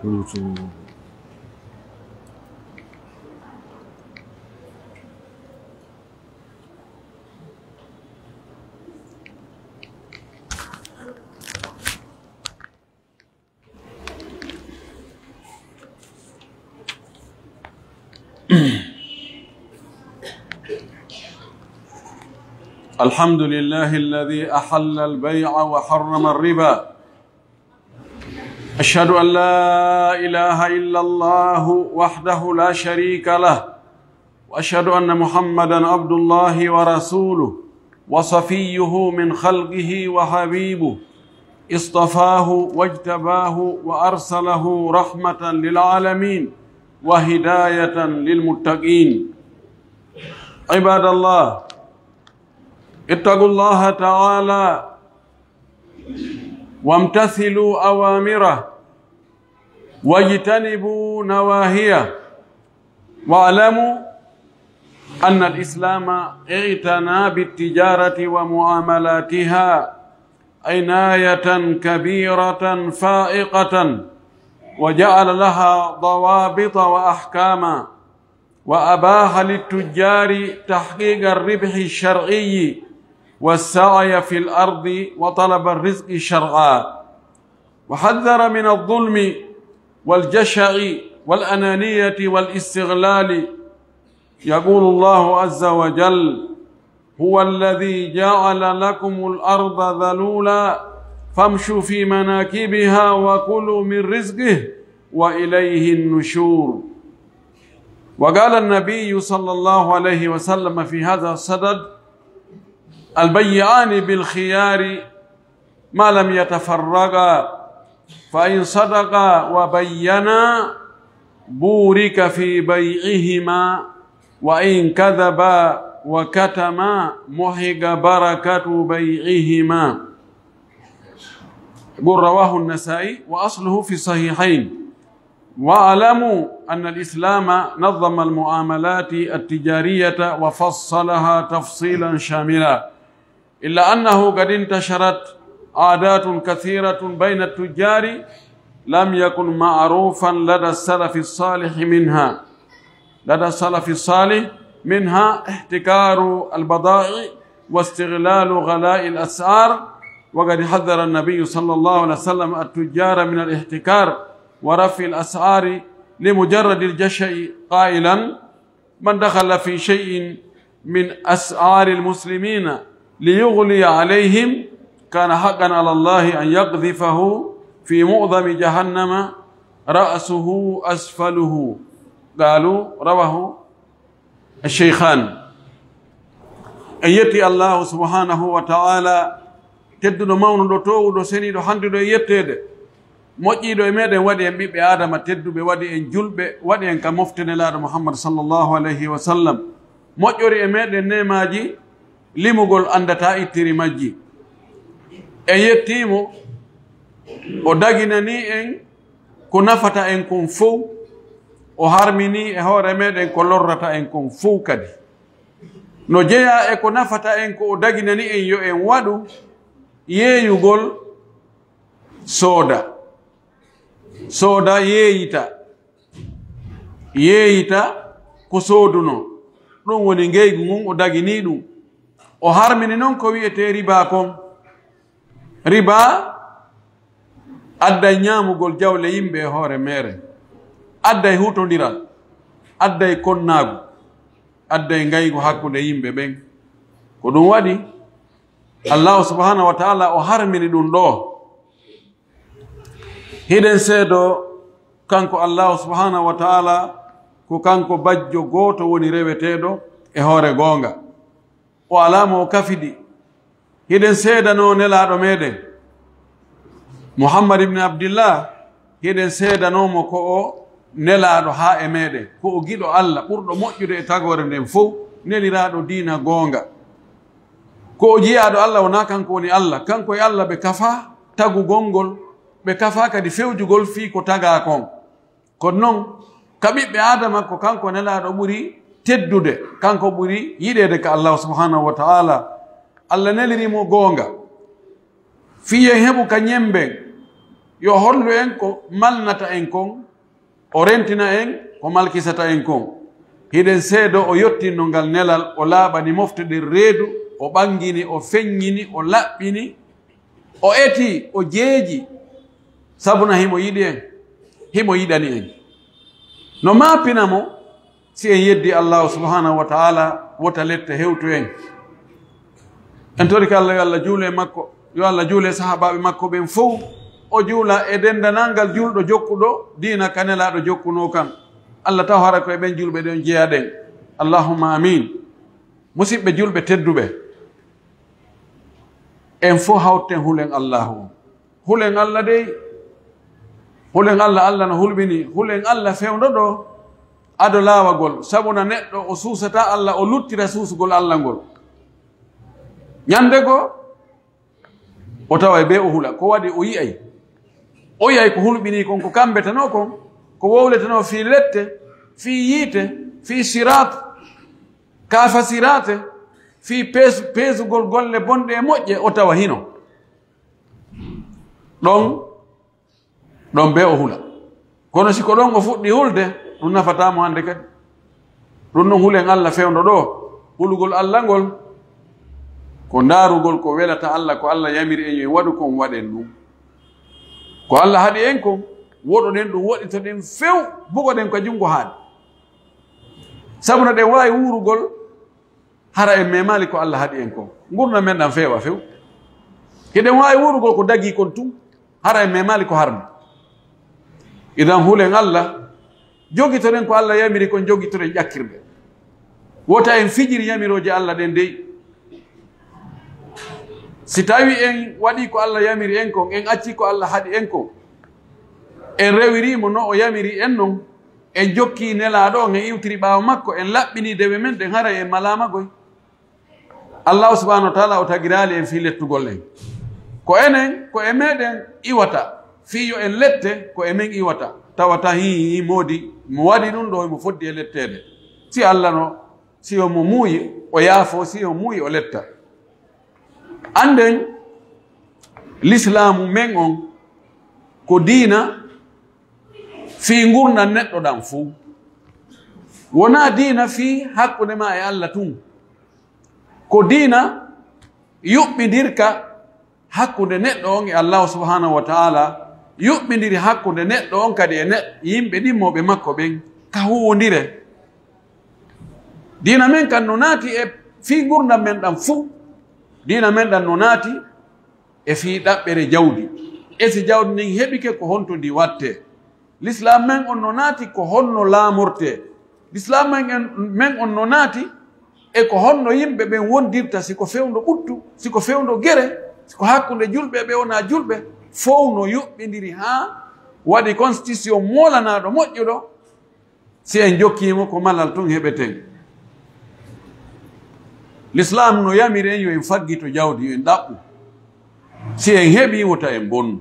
الحمد لله الذي أحل البيع وحرم الربا. أشهد أن لا إله إلا الله وحده لا شريك له، وأشهد أن محمدا عبد الله ورسوله وصفيه من خلقه وحبيبه، اصطفاه واجتباه وأرسله رحمة للعالمين وهداية للمتقين. عباد الله، اتقوا الله تعالى وامتثلوا أوامره واجتنبوا نواهيه، واعلموا أن الإسلام اعتنى بالتجارة ومعاملاتها عناية كبيرة فائقة، وجعل لها ضوابط وأحكاما، وأباح للتجار تحقيق الربح الشرعي والسعي في الأرض وطلب الرزق شرعا، وحذر من الظلم والجشع والأنانية والاستغلال. يقول الله عز وجل: هو الذي جعل لكم الأرض ذلولا فامشوا في مناكبها وكلوا من رزقه وإليه النشور. وقال النبي صلى الله عليه وسلم في هذا الصدد: البيعان بالخيار ما لم يتفرقا، فإن صدقا وبينا بورك في بيعهما، وإن كذبا وكتما محق بركة بيعهما. يقول رواه النسائي وأصله في الصحيحين. واعلموا أن الإسلام نظم المعاملات التجارية وفصلها تفصيلا شاملا، إلا أنه قد انتشرت عادات كثيرة بين التجار لم يكن معروفا لدى السلف الصالح منها احتكار البضائع واستغلال غلاء الأسعار. وقد حذر النبي صلى الله عليه وسلم التجار من الاحتكار ورفع الأسعار لمجرد الجشع قائلا: من دخل في شيء من أسعار المسلمين ليغلي عليهم كان حقا على الله أن يقذفه في معظم جهنم رأسه أسفله. قالوا رواه الشيخان. أن يتي الله سبحانه وتعالى تدن مون دوتو دو سني دو حندو يتede moƴƴiɗo e meɗen waɗi en ɓiɓɓe adama tedduɓe, waɗi en julɓe, waɗi en ka moftenelaaɗo muhammad sallllahu alayhi wa sallam. moƴƴori e meɗen nemaji limugol andata ittiri majji. en yettimo o daginani en ko nafata en kon fof, o harmini e hoore meɗen ko lorrata en kon fof. kadi no jeeya e ko nafata en ko o daginani en yo en waɗu yeeyugol sooda yeeyita ko sooduno. ɗum woni ngeygu mum, o dagini ɗum. o harmini noon ko wiyete riba kon. riba adday ñaamugol jawle yimɓe e hoore mere, adday hutodiral, adday konnaagu, adday ngaygu hakkude yimɓe ɓen. ko ɗum waɗi allahu subhanahu wa taala o harmini ɗum ɗo. hiɗen seedo kanko allahu subhanahu wa taala ko kanko bajjo gooto woni reweteeɗo e hoore goonga, o alamo o kafiɗi. hiɗen seedano nelaaɗo meɗen muhammad ibne abdillah, hiɗen seedanomo ko o nelaaɗo haa e meɗen, ko o giɗo allah ɓurɗo moƴƴude e tagore nden fof, neliraaɗo diina goonga, ko o jiyaaɗo allah wona kanko woni allah. kanko e allah ɓe kafa tagugol ngol, ɓe kafa kadi fewjugol fii ko taga kon. kono noon ka ɓiɓɓe adama ko kanko nelaaɗo ɓuri teddude, kanko ɓuri yiɗede ka allahu subhanahu wa taala. allah nelirimo goonga, fiyen heɓu ka ñemben yo hollu en ko malnata en kon o rentina en ko malkisata en kon hiɗen seedo o yottinno ngal nelal o laaɓani moftude reedu o ɓangini o feññini o laɓɓini o eti o jeeji sabuna himo yiɗi en himo yiɗani en no maapina mo si en yeddi allahu subhanahu wa taala wota lette hewtu en tori ko allah yo allah juule makko yo allah juule sahabaɓe makko ɓen fof o juula e dendanalngal julɗo jokkuɗo diina kanelaɗo jokkuno kan allah taw hara koye ɓen julɓe ɗen jeeyaɗen allahumma amin musidɓe julɓe tedduɓe en fof hawten hulen allahu hulen allah dey hulen allah allah no hulɓini hulen allah fewdoɗo ado laawagol sabuna neɗɗo o suusata allah o luttira suusugol allah ngol ñande go o tawa be o hula ko waɗi o yiyay ko hulɓini kon ko kambetano kon ko wowletano fi lette fi yiite fi sirat kaafa sirate fi peesugol golle bonɗe e moƴƴe o tawa hino ɗon be o hula kono siko ɗon o fuɗɗi hulde ɗum nafatamo hande kadi ɗum noon hulen allah fewdo ɗo hulugol allah ngol ko ndaarugol ko welata allah ko allah yamiri en yo waɗu kon waɗen ɗum ko allah haɗi en kon woɗoɗen ɗum woɗitoɗen few bugoɗen ko junngo haaɗi sabuna ɗen wawi wurugol hara en memali ko allah haɗi en kon gurna men ɗan feewa few hiɗen wawi wurugol ko dagi kon tum hara en memali ko harmi idan hulen allah jogitoɗen ko allah yamiri kon jogitoɗen ƴakkirɗe wota en fijiri yamiroje allah ɗen dey si tawi en waɗi ko allah yamiri en kon en acci ko allah haɗi en kon en rewirimo no o yamiri en noon en jokki nelaɗo on en iwtiri ɓaawo makko en laɓɓini dewe men ɗen haray en malamagoy allahu subahanahu wa taala o tagirali en fi lettugol en ko enen ko e meɗen iwata fiyo en lette ko e men iwata tawata hi moodi mo waɗi ɗum ɗo mo foddi e lettede si allah no si o mo muuyi o yaafo si o muuyi o letta anden l'islamu men on ko diina fi gurnan neɗɗo ɗan fuu wona diina fi hakkude ma e allah tun ko diina yuɓɓidirka hakkude neɗɗo on e allahu subhanahu wa taala yuɓɓidiri hakkude neɗɗo on kadi e yimɓe ɗimmoɓe makko ɓen ka huwodire diina men kan no naati e fi gurnan men ɗan fuu diina men ɗan no naati e fi ɗaɓɓere jawdi e si jawdi ndin heɓike ko honto ndi watte l'islam men on no naati ko honno laamorte l'islam men on no naati e ko honno yimɓe ɓen wondirta siko fewndo ɓuttu siko fewndo gere siko hakkunde julɓe ɓe wona julɓe fof no yuɓɓidiri ha waɗi constitution molanaɗo moƴƴuɗo si en jokkimo ko malal tun heɓeten l'islam no yamiri en yo en faggito jawdi yo en ɗaɓɓu si en heɓi wota en bonnu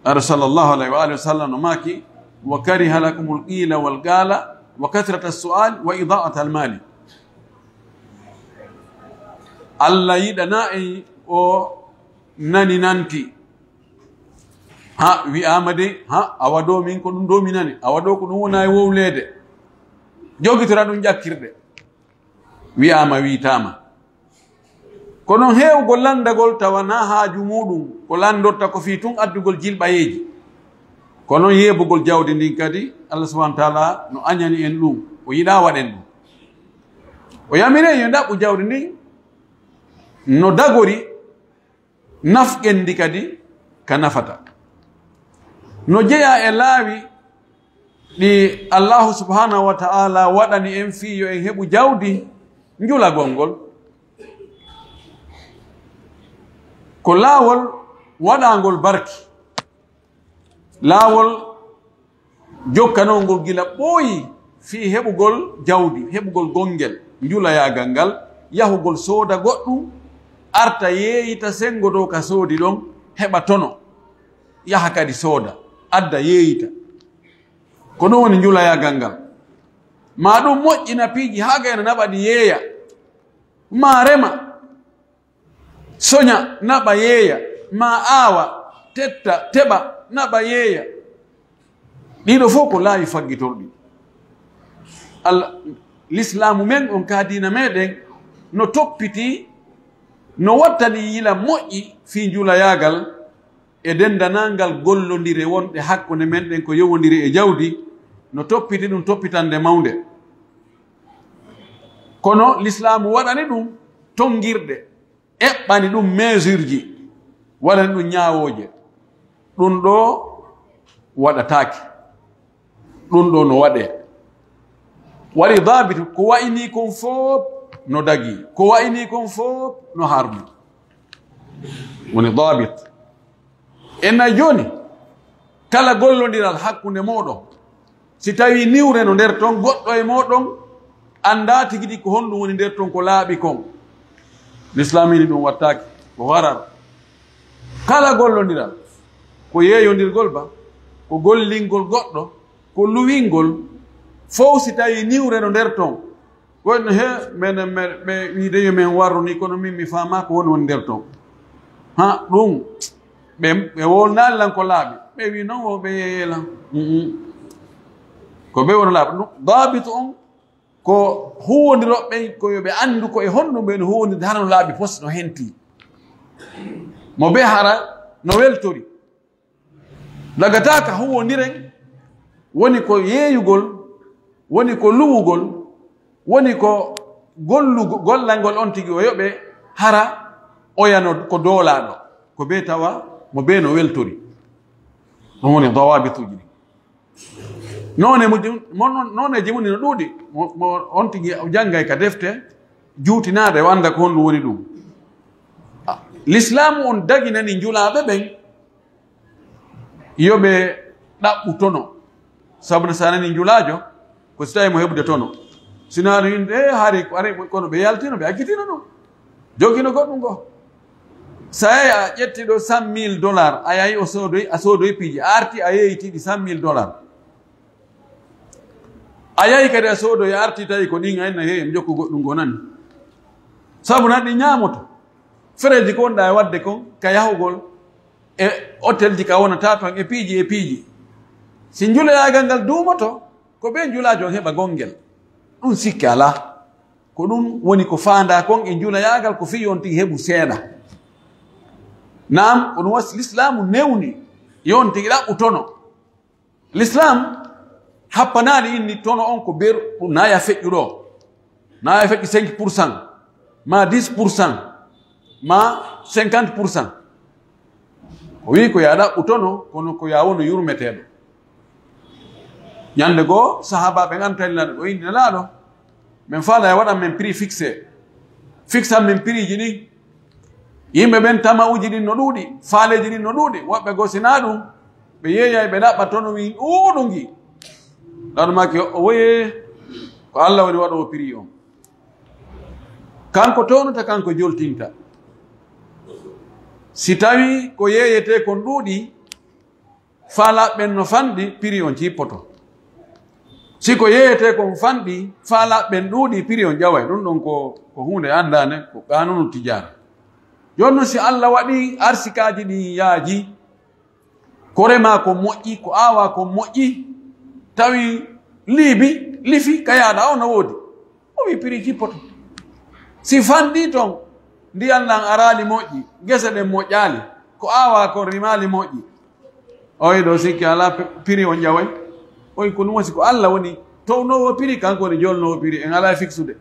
ara sallllahu alayhi wa alihi wa sallam no maki wa kariha lakum lqila walgala wa kathrata alsual wa idaata almali allah yiɗana en o nani nanti ha wi'ama de ha awa ɗo min ko ɗum ɗo mi nani awa ɗo ko ɗum wona e wowlede jogitora ɗum ƴakkirɗe wi'ama witama ko noon heewgol landagol tawana haaju muɗum ko landorta ko fi tun addugol jilɓayeji ko noon yeebugol jawdi ndin kadi allah subahana taala no añani en ɗum o yiɗa waɗen ɗum o yamire yo ɗaɓɓu jawdi ndin no dagori nafƙen ndi kadi ka nafata no jeeya e laawi ɗi allahu subhanahu wa taala waɗani en fiyo en heɓu jawdi njulagol ngol ko laawol waɗangol barki laawol jokkanongol gila ɓooyi fi heɓugol jawdi heɓugol gongel njulayagal ngal yahugol sooda goɗɗum arta yeeyita sengo dow ka soodi ɗon heɓa tono yaha kadi sooda adda yeeyita ko ɗum woni njulayagal ngal ma ɗum moƴƴina piiji haa gayno naɓa ɗi yeeya ma rema soña naɓa yeeya ma aawa tetta teɓa naɓa yeeya ɗiɗo fof ko laawi faggitorɗi l'islamu men on ka diina meɗen no toppiti no wattani yila moƴƴi fi julayagal e dendanalngal gollodire wonɗe hakkunde men ɗen ko yowodiri e jawdi no toppiti ɗum toppitande mawde kono l'islamu waɗani ɗum tongirɗe eɓɓani ɗum mesure ji waɗani ɗum ñawoje ɗum ɗo waɗatake ɗum ɗo no waɗe waɗi dabit ko wayni kon fof no dagi ko wayni kon fof no harmi woni dabit enna joni kala gollodiral hakkunde moɗon si tawi niwre no nder ton goɗɗo e moɗon anda tigui ko honɗum woni nder ton ko laaɓi kon l'islam ini ɗum wattaki ko warar kala gollodiral ko yeeyodirgol ba ko gollingol goɗɗo ko luwingol fof si tawi niwre no nder ton wonno he menen ɓe wideyo men warru ni kono min mi faama ko woni nder ton ha ɗum ɓe wolnani lan ko laaɓi ɓe wi noon o ɓe yeeyelan ko ɓe wona laaɓi ɗum dabitu on ko huwodiroɓe ko yoɓe andu ko e honɗum ɓe no huwodirde hano laaɓi pos no henti mo be hara no weltori lagataka huwodiren woni ko yeeyugol woni ko luwugol woni ko gollangol on tigi o yoɓe hara oyano ko doolaɗo ko be tawa mo be no weltori ɗum woni dawabituji ɗi noneji mum no ɗuuɗi mo on tigi janggay ka defte juutinade o anda ko honɗum woni ɗum l'islamu on daginani julaɓe ɓen yoɓe ɗaɓɓu tono sabu no sa nani julajo ko si tawi mo heɓde tono sina inde haari ari kono ɓe yaltino ɓe akkitino ɗum jogino goɗɗum go sa yeyi a ƴettiɗo $100,000 a yahi a soodoy piiji a arti a yeyitiɗi $100,000 a yahi kadi a soodoy a arti tawi ko ɗin henna heyi mi jokku goɗɗum go nani sabu nan ɗi ñaamoto fereji ko wonɗa e wadde kon ka yahugol e hôtel ji ka wonata ton e piiji si juloyagal ngal duumoto ko ɓe julajo on heɓa gongel ɗum sikki ala ko ɗum woni ko faanda kon e julayagal ko fi on tigi heɓu seeɗa nam ko ɗum wasi l'islamu newni yon tigi ɗaɓɓu tono l'islam happanani inni tono on ko ber ɗum naya feƴƴu ɗo naya feƴƴi 5% ma 10% ma 50% o wi ko ya ɗaɓɓu tono kono ko ya wono yurmeteɗo ñande goo sahabaɓe gantalinaɗo o inni nelaɗo min faala e waɗan men prix fixan min prix ji ɗin yimɓe ɓen tamauji ɗin no ɗuuɗi faaleji ɗin no ɗuuɗi woɓɓe goo sina ɗum ɓe yeeyay ɓe ɗaɓɓa tono wi ɗuɗugi ɗaɗo maki o woye ko allah woni waɗowo prix on kanko townata kanko joltinta si tawi ko yeeyete kon ɗuuɗi faalaɓen no fanɗi prix on cippoto si ko yeeyete kon fanɗi faalaɓen ɗuuɗi prix on ƴaway ɗum ɗon ko hunde andane ko qanunu tijara jonno si allah waɗi arsikaji ɗi yaaji ko rema ko moƴƴi ko awa ko moƴƴi tawi lifi ka yaaɗa o no woodi o wi prix cippoto si fanɗi ton ndiyam nan arali moƴƴi gese ɗen moƴƴali ko awa ko rimali moƴƴi oyi ɗo sikki ala prix on ƴaway oyi ko ɗum wasi ko allah woni townowo prix kanko woni jolnowo prix en ala fixude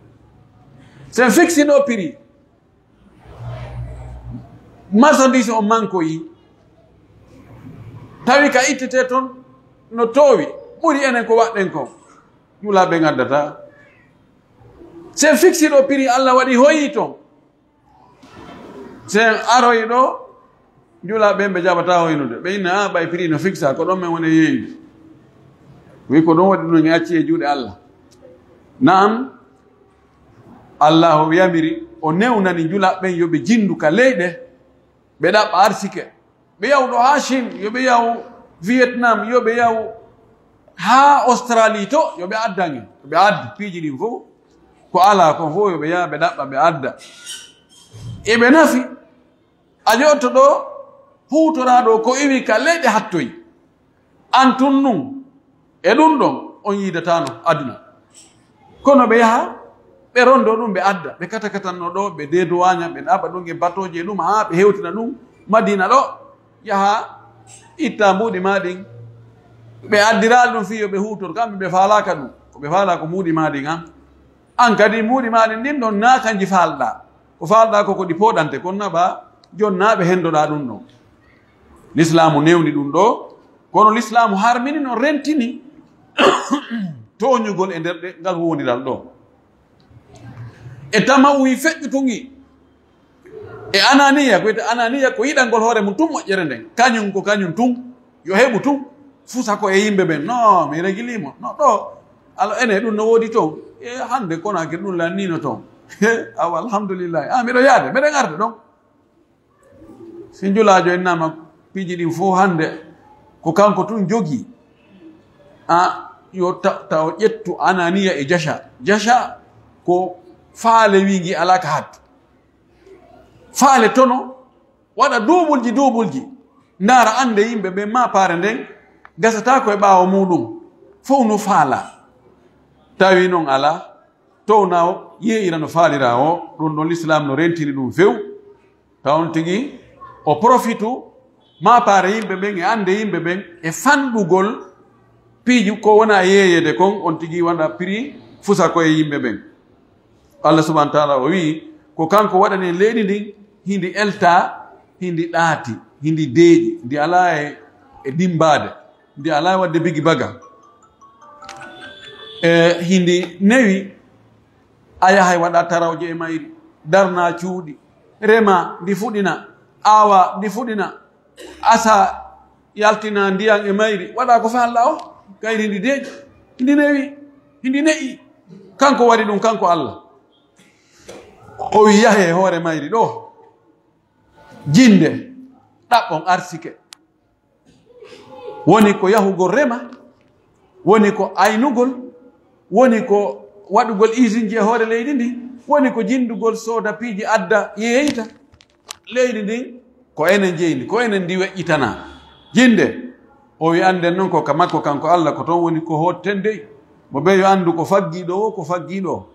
sen fixino prix marchandise o mankoyi tawi ka ittete toon no toowi ɓuri enen ko waɗɗen kon julaɓe gaddata sen fixiɗo prix allah waɗi hoyi toon sen aroy ɗo julaɓe ɓe jaɓata hoynude ɓe inna a ɓay prix no fixa ko ɗon men woni yeeyde wi ko ɗon waɗi ɗum e acci e juuɗe allah naam allah o yamiri o newnani julaɓɓen yoɓe jindu ka leyɗe ɓe ɗaɓɓa arsike ɓe yaw ɗo ha chine yoɓe yaw vietnam yoɓe yaw ha australie to yoɓe addange ɓe addi piiji ɗin fof ko ala kon fof yoɓe yaha ɓe ɗaɓɓa ɓe adda eɓe nafi a jotto ɗo huutoraɗo ko iwi ka leyɗe hattoyi antun nun e ɗum ɗon on yidatano aduna kono ɓe yaha ɓe rondo ɗum ɓe adda ɓe katakatanno ɗo ɓe deduwaña ɓe ɗaɓa ɗum e batoje ɗum ha ɓe hewtina ɗum madina ɗo yaha itta mbuɗi maɗin ɓe addiral ɗum fiyo ɓe hutor kamɓe ɓe falaka ɗum ko ɓe fala ko muɗi maɗin an kadi muɗi maɗin ɗin ɗon na kanji falɗa ko falɗa koko ɗi poɗante kono naɓa jon na ɓe hendoɗa ɗum ɗon l'islamu newni ɗum ɗo kono l'islamu harmini no rentini toñugol e nder ɗe ngal woniral ɗo e tamawi feƴƴutugi e ananiya ko wiyete ananiya ko yiɗalngol hoore mum tum moƴƴere nden kañum ko kañum tum yo heɓu tum fusa ko e yimɓe ɓen non mi régilimo non ɗo alors ene ɗum no woodi toon e hannde konakiri ɗum lannino toon awa alhamdoulillahi miɗo yaade mbeɗen arde ɗon si njulajo en nama piiji ɗin fof hannde ko kanko tun jogii yo taw ƴettu ananiya e jasha ko faale wingi ala ka hattu faale tono waɗa duubulji ndaara ande yimɓe ɓe ma paare nden gasata ko e ɓaawo muɗum fof no faala tawi noon ala towna yeeyira no faalira o ɗum ɗon l'islam no rentini ɗum few tawon tigi o profitu ma paare yimɓe ɓen e ande yimɓe ɓen e fanɗugol piiji ko wona yeeyede kon on tigi waɗa prix fusa koye yimɓe ɓen allah subahana taala o wi ko kanko waɗani leydi ndin hindi elta hindi ɗaati hindi deeƴi ndi ala e dimbade ndi ala wadde bigi baga hindi newi a yahay waɗa tarawje e mayri darna cuuɗi rema ndi fuɗina aawa ndi fuɗina asa yaltina ndiyan e mayri waɗa ko falla o kayri hindi deeƴi hindi newi hindi ne'i kanko waɗi ɗum kanko allah o wi yahe hoore mayri ɗo jinde ɗaɓɓon arsike woni ko yahugol rema woni ko aynugol woni ko waɗugol usine ji e hoore leydi ndi woni ko jindugol sooda piiji adda yeeyta leydi ndin ko enen jeyni ko enen ndi weƴƴitana jinde o wi anden noon ko ka makko kanko allah ko toon woni ko hotten dey mo ɓe yo anndu ko faggiɗo o ko faggiɗo o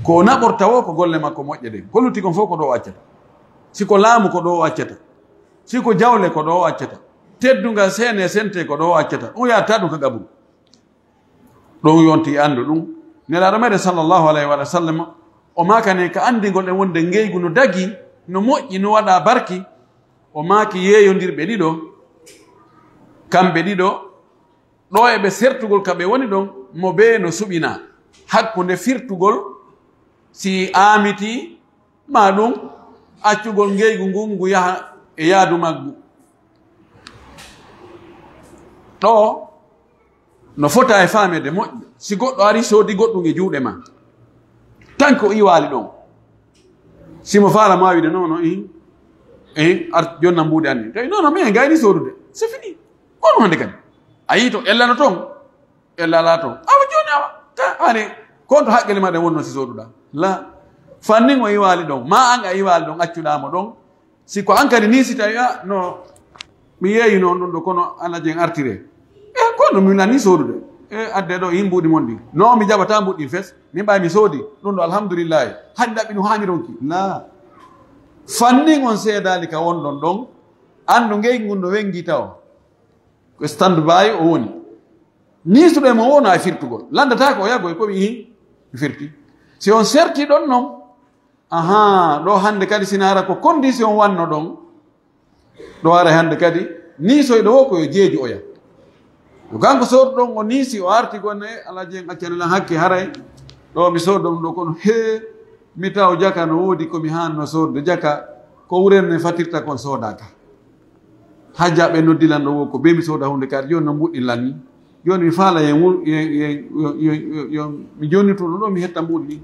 ko naɓorta o ko golle makko moƴƴe ɗen ko lutti kon fof ko ɗo o accata siko laamu ko ɗo o accata siko jawle ko ɗo o accata teddungal seene sente ko ɗo o accata ɗum yatta ɗum ko gaɓuru ɗum yonti anndu ɗum nelaɗo meɗen sallllahu alayhi wa sallam o makane ka andigol e wonde ngeygu no dagi no moƴƴi no waɗa barki o maaki yeeyondirɓe ɗiɗo kamɓe ɗiɗo ɗo eɓe sertugol kaɓe woni ɗon mo be no suɓina hakkunde firtugol si amiti ma ɗum accugol ngeygu ngu yaha e yaadu maggu ɗo no fota e faamede moƴƴi si goɗɗo ari soodi goɗɗum e juuɗe ma tan ko iwaali ɗon simo faala ma wiide nono ar jonna mbuuɗe anni tawi nono min gayni soodude c'est fini kono hande kadi a yii to ellano toon ella ala toon awa joni awa ani konto haqqille maɗe wonno si sooduɗa la fannin o iwaali ɗon ma an a iwaali ɗon accuɗamo ɗon siko an kadi ni si tawi no mi yeeyi noon ɗum ɗo kono alajen artire kono mi nani soodude adde ɗo yin mbuuɗi mon ɗi non mi jaɓata mbuɗɗi fes min ɓawi mi soodi ɗum ɗo alhamdoulillahi hani ɗaɓɓi ɗum hani ronki la fannin on seedali ka wonɗon ɗon anndu ngeygu ngun no wengi taw ko stand by o woni nisuɗo e mo wona e firtugol landata ko o yagoy komi mi firti si on serti ɗon noon ɗo hande kadi sinara ko condition wanno ɗon ɗo ara hande kadi nisoyɗo wo koyo jeeji oya yo kanko soodu ɗon o niisi o arti gonne alaji en accanelan hakke haray ɗo mi soodu ɗum ɗo kono mi taw jaka no woodi komi hanno soodde jaka ko wurenne fatirta kon soodaka ha jaɓe noddilan ɗo wo ko be mi sooda hunde kadi joni no mbuɗɗillan ni joni mi faala mi jonnito ɗum ɗo mi hetta mbuɗi ɗi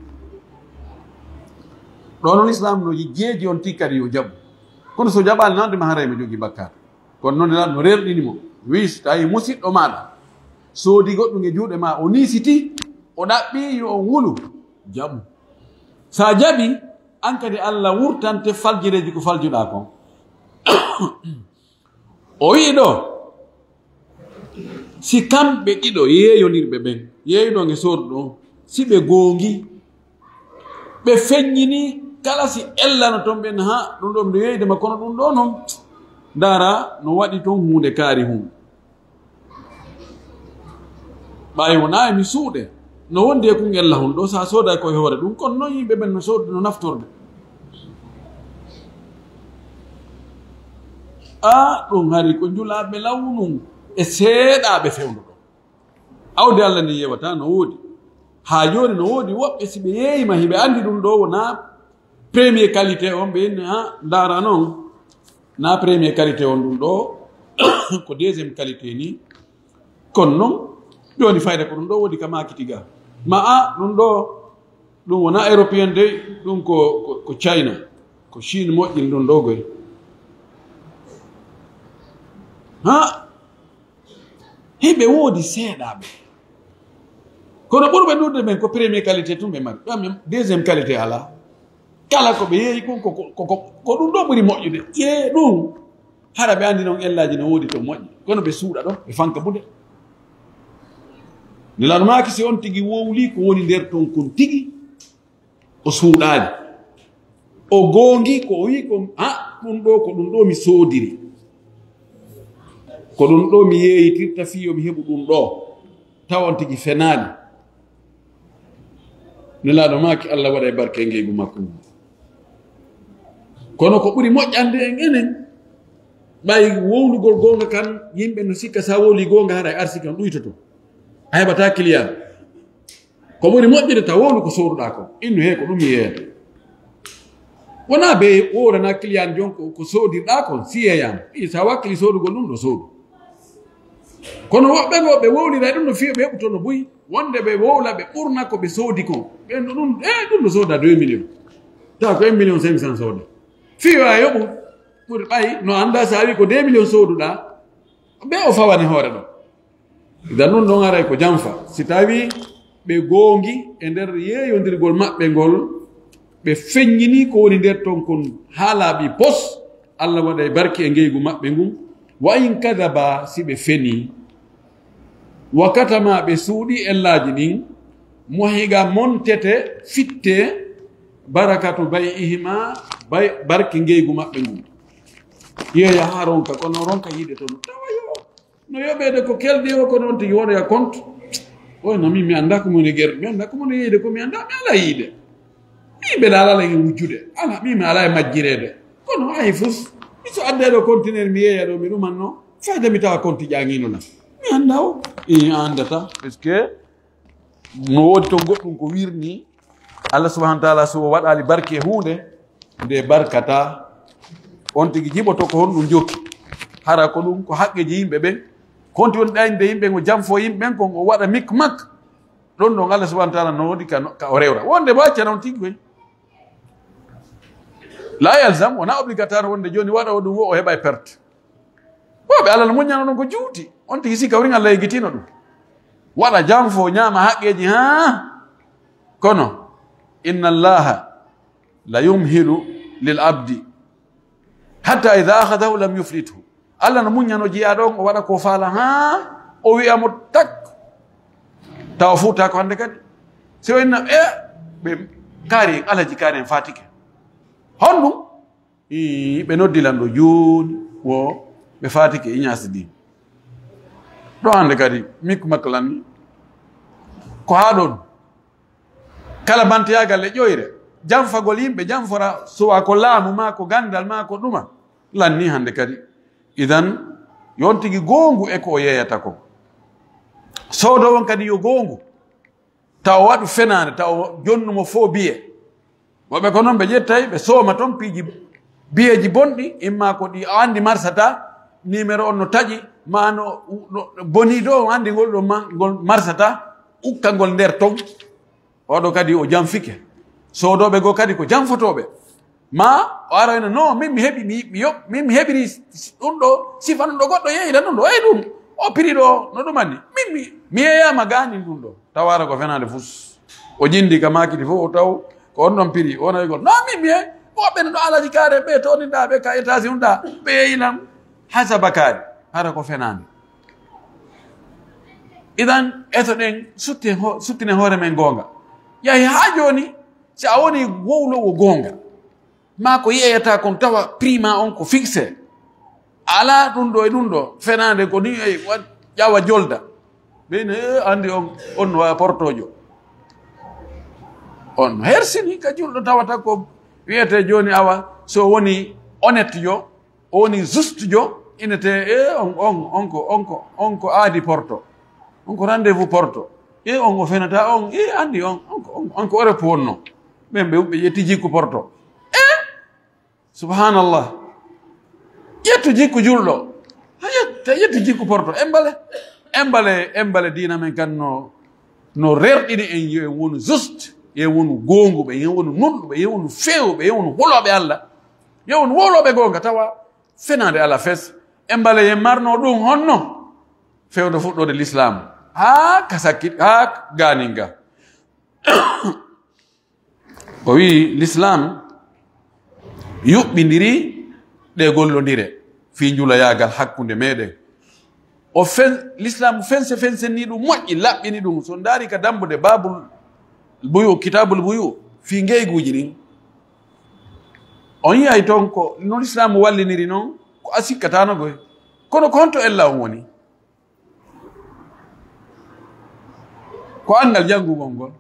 ɗo noon islam no jeeji on ti kadi yo jaɓu kono so jaɓali nande ma haray mi jogui bakkat kono noon elaɗo no rerɗinimo wi so tawi musidɗo maɗa soodi goɗɗum e juuɗe ma o nisiti o ɗaɓɓi yo on wulu jaɓu sa jaɓi an kadi allah wurtante faljireji ko faljuɗa kon o wi ɗo si kamɓe ɗiɗo yeeyondirɓe ɓen yeeyno e sorɗo si ɓe goongi ɓe feññini kala si ellano toon ɓen ha ɗum ɗo mde yeeyde ma kono ɗum ɗo noon ndaara no waɗi toon hunde kaari hum ɓawi wona emi suuɗe no wondi e kungel lahol ɗo sa sooda koye hoore ɗum kono noon yimɓe ɓen no soodi no naftorde ɗum hari ko njulaɓe lawnum e seeɗaɓe fewndo ɗo awde Allah ni yewata no woodi ha joni no woodi woɓɓe si ɓe yeeyima hiɓe andi ɗum ɗo wona premier qualité on ɓe inni ndaara noon na premier qualité on ɗum ɗo ko deuxiéme qualité ni kono noon joni fayda ko ɗum ɗo woodi ka makitiga ma ɗum ɗo ɗum wona européen de ɗum ko China ko Chine moƴƴini ɗum ɗo goy himɓe woodi seeɗaɓe kono ɓurɓe ɗurde men ko premier qualité tum ɓe mari ɗum deuxiéme qualité ala kala ko ɓe yeeyi ɗum ko ɗum ɗo ɓuri moƴƴude ƴee ɗum hara ɓe andi noon ellaji no woodi to moƴƴi kono ɓe suuɗa ɗo ɓe fanka bude nelaɗo maki si on tigi wowli ko woni nder toon kon tigi o suuɗaani o goongi ko o wi ko ɗum ɗo ko ɗum ɗo mi soodiri ko ɗum ɗo mi yeeyitirta fiyo mi heɓu ɗum ɗo taw on tigi fenaani nelaɗo maki Allah waɗa e barke ngeygu makko ngu kono ko ɓuri moƴƴande en enen ɓay wownugol goonga kan yimɓe no sikka sa wowli goonga hara e arsike on ɗuytoto a heɓata client ko ɓuri moƴƴude taw wowlu ko sooduɗa ko innu he ko ɗum mi yeeyata wona be wowrana client jon ko soodirɗa kon si yeeyama i sa wakkili soodugol ɗum ɗo soodu kono woɓɓe go ɓe wowlira ɗum no fiyo ɓe heɓuto no boyi wonde ɓe wowla ɓe ɓurna ko ɓe soodi kon ɓen ɗo ɗum ɗum no sooda 2 millions taw ko 1 million 500 sooda fiyo a yoɓu ɓuri ɓay no anda sa wi ko 2 millions sooduɗa ɓe o fawane hoore ɗo idan ɗum ɗon aray ko janfa si tawi ɓe goongi e nder yeeyondirgol maɓɓe ngol ɓe feññini ko woni nder ton kon haalaaɓi pos Allah waɗa e barke e ngeygu maɓɓe ngun wa in kadaba si ɓe feni wakkatama ɓe suuɗi ellaji ɗin mo higa montete fitte barakatu bay ihima barke ngeygu maɓɓe ngun yeeya ha ronka kono ronka yiide toon tawa yo no yoɓede ko kelɗi o ko noon tigi wonoya compte oyno min mi annda ko moni guerɗe mi annda ko moni yeyde ko mi annda mi ala yiide mi ɓeɗa alala e wujjude ala min mi ala e majjirede kono hay fus so addeɗo contenaire mi yeeya ɗo mi ɗumanno fayda mi tawa compte ƴaŋinona mi annda o i andata par ce que no woodi to goɗɗum ko wirni Allah subahana taala so waɗali barke e hunde nde barkata on tigi jiɓoto ko honɗum jokki hara ko ɗum ko haqqeji yimɓe ɓen konti woni ɗayde yimɓe ngo jamfo yimɓe ɓen kon o waɗa mik mak ɗon ɗon Allah subahana taala no woodi ka o rewra wonde mo acca noon tigi koy la yalzam wona obligatoire wonde joni waɗa o ɗum o heɓa e perte woɓe Allah no muññano ɗum ko juuti on tigi sikka woni Allah yeggitino ɗum waɗa jamfo ñaama haqqeji kono inna allaha la yumhilu lil abdi hatta ida ahadahu lam yuflithu Allah no muññano jiya ɗon o waɗa ko faala o wiyamo tak tawa fuuta ko hannde kadi si o inna ɓe kaari en alaji kaari en fatike honɗum ɓe noddilan ɗo jooni wo ɓe fatike i ñaasi din ɗo hannde kadi mikko makko lanni ko haa ɗon kala bantoyagal e ƴoyre janfagol yimɓe janfora sowa ko laamu ma ko gandal ma ko ɗuma lanni hannde kadi idan yon tigi goongu e ko o yeeyata ko soodo won kadi yo goongu taw waɗu fenande taw jonnumo fo biye woɓe ko noon ɓe ƴettay ɓe sooma toon piiji biyeji bonɗi imma ko ɗi andi marsata numéro on no taƴi ma no boni ɗo o andi ngol ɗo ngol marsata ukka ngol nder ton oɗo kadi o janfike soodoɓe goo kadi ko janfotoɓe ma o ara ene non min mi heɓi min mi heɓiri ɗum ɗo sifa ɗum ɗo goɗɗo yeeyida ɗum ɗo ey ɗum o prix ɗo no ɗumanni min mi yeeyama gani ɗum ɗo taw ara ko fenade fus o jindi ka makiti fof o taw ko on ɗon prix wona gol non min mi yeey woɓɓe no ɗo alaji kaare ɓe towninɗa ɓe ka étage ɗa ɓe yeeyinam hasaba kaari hara ko fenade idan eto ɗen suttine hoore men goonga yahi haa jooni si a woni wowlowo goonga ma ko yeyata kon tawa prima on ko fixé ala ɗum ɗo e ɗum ɗo fenande ko ni ƴawa jolda ɓeyne andi on no wawa portojo on hersini ka julɗo tawata ko wiyete joni awa so woni honnête jo o woni juste jo inete on ko aadi porto on ko rendez-vous porto on o fenata on andi on ko Europe wonno ɓen ɓe ƴetti jikku porto subhanallah ƴettu jikku julɗo ƴetti jikku porto embale dina men kan no rerɗini en yo en wonu juste yen wonu gonguɓe yen wonu nunɗuɓe yen wonu fewɓe yen wonu huloɓe Allah yen wonu woloɓe gonga tawa fenade Allah fes embale yen marno ɗum honno fewde fuɗɗode l'islam ha kasakkit ha ganinga o wi l'islam yuɓɓidiri ɗe gollodire fi julayagal hakkude meɗen o l'islam fense ni ɗum moƴƴi laɓɓini ɗum so daari ka dambude babul buyu kitabul buyu fi ngeyguji ɗin on yiyay toon ko no l'islam walliniri noon ko a sikkatanogoy kono ko honto ella on woni ko angal janngugol ngol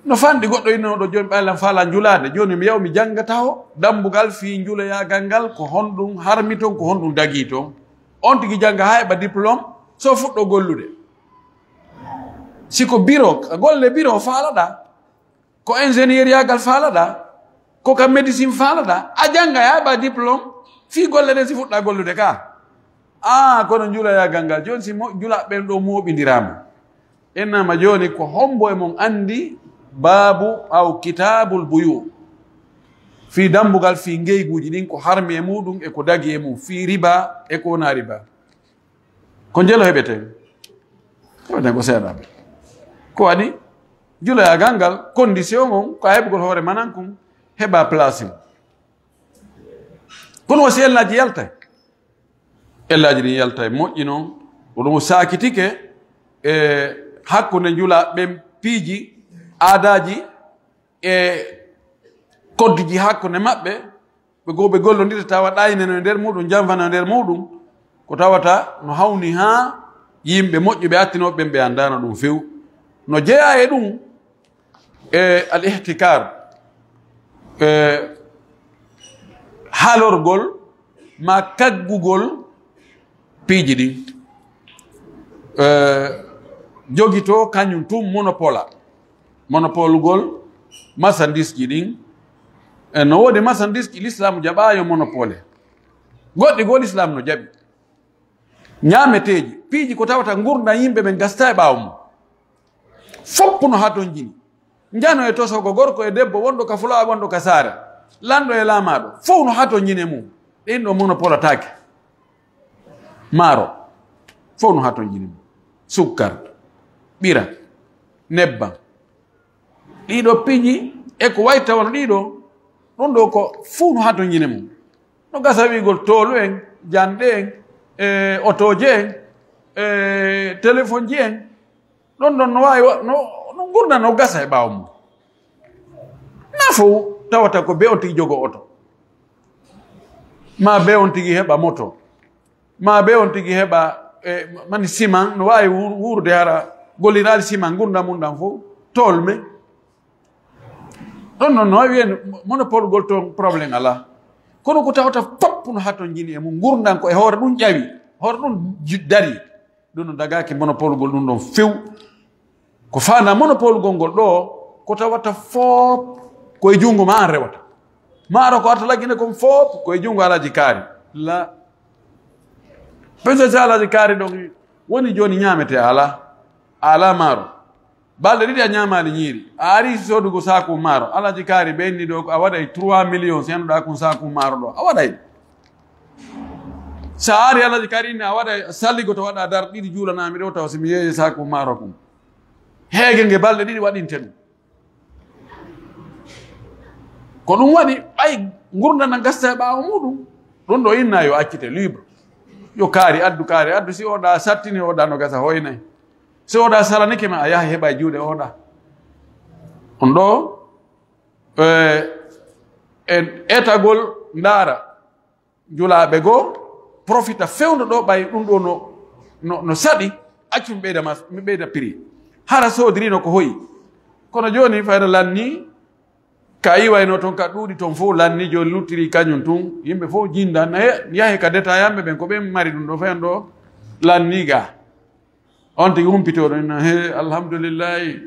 no fanɗi goɗɗo innoɗo joni ɓaylam faala julade joni mi yaw mi janngata o dambugal fi juloyagal ngal ko honɗum harmi toon ko honɗum dagi toon on tigi jangga ha heɓa diplôme so fuɗɗo gollude siko bureau golle bureau faalaɗa ko ingénieur yagal faalaɗa ko ka médecine faalaɗa a jangga ha heɓa diplôme fi golle ɗen si fuɗɗa gollude ka kono juloyagal ngal joni si julaɓɓen ɗo moɓidirama ennama joni ko hombo e mon andi babu aw kitabul buyu fi dambugal fi ngeyguji ɗin ko harmi e muɗum e ko dagi e mum fi riba e ko wona riba ko jelo heɓeten ko seeɗaɓe ko waɗi juloyagal ngal condition on ko heɓgol hoore manan kum heɓa place mum kono wosi ellaji yaltay ellaji ɗin yaltay moƴƴi noon oɗum sakitike e hakkude julaɓe piiji aadaji e koddiji hakkude maɓɓe ɓe go ɓe gollodira tawa ɗayneno e nder muɗum janfana e nder muɗum ko tawata no hawni ha yimɓe moƴƴuɓe attinoɓe ɓen ɓe andano ɗum few no jeeya e ɗum e al ihtikar haalorgol ma kaggugol piiji ɗin jogito kañum tum monopole gol marchandise ji ɗin no wodi marchandise ji l'islam jaɓayo monopole goɗɗi gol islam no jaɓi ñameteji piiji ko tawata gurda yimɓe ɓe gasta e ɓawo mum foppuno ha ton jini jano e tosogo gorko e debbo wonɗo ka fulawa wonɗo ka saare lanɗo e lamaɗo fof no ha ton jine mum ɗin ɗo monopole atake maaro fof no ha ton jini mum sukkar ɓira nebbam ɗiɗo piiji e ko wayi tawano ɗiɗo ɗum ɗo ko fuu no ha to jine mum no gasa wigol toolu en janɗe en e otoje en e téléphone ji en ɗon ɗon no wawi no gurda no gasa e ɓawo mum na fo tawata ko be on tigi jogo oto ma be on tigi heɓa moto ma be on tigi heɓa mani ciment no wawi wurde hara gollirali ciment gurda mum ɗan fof tolme ɗon noon no wiyen monopole gol toon probléme ala kono ko tawata foppuno ha ton jini e mum gurdan ko e hoore ɗum ƴawi hoore ɗum dari ɗum no dagaki monopole gol ɗum ɗon few ko fana monopole gol ngol ɗo ko tawata fof koye junngo ma an rewata maaro ko arta laggine kon fof koye junngo alaji kaari la peut-être alaji kaari ɗon woni joni ñamete ala maaro balɗe ɗiɗi a ñamani ñiiri a ari sodugo saku maaro alaji kaari ɓenni ɗo a waɗay 3 millions si anduɗa kon saku maaro ɗo a waɗay sa ari alaji kaari inni a waɗay salligo to waɗa dar ɗiɗi juulanami ɗo taw somi yeeyi saku maaro kum heege nge balɗe ɗiɗi waɗinte ɗum ko ɗum waɗi ɓay gurdana gasta e ɓaawo muɗum ɗum ɗo inna yo accite libre yo kaari addu si oɗa sattini oɗa no gasa hoynayi so oɗa salanike ma a yaha heɓa juuɗe oɗa on ɗo en etagol ndaara julaaɓe goo profita fewndo ɗo ɓay ɗum ɗo no saɗi accu mi ɓeyda prix hara sodirino ko hoyi kono joni fayda lanni ka yiwayno toon ka ɗuuɗi toon fof lanni joni luttiri kañum tun yimɓe fof jinda yahe ka détaillamɓe ɓen ko ɓen mari ɗum ɗo fayen ɗo lanni ga on tigi humpitoɗo he alhamdoulillahi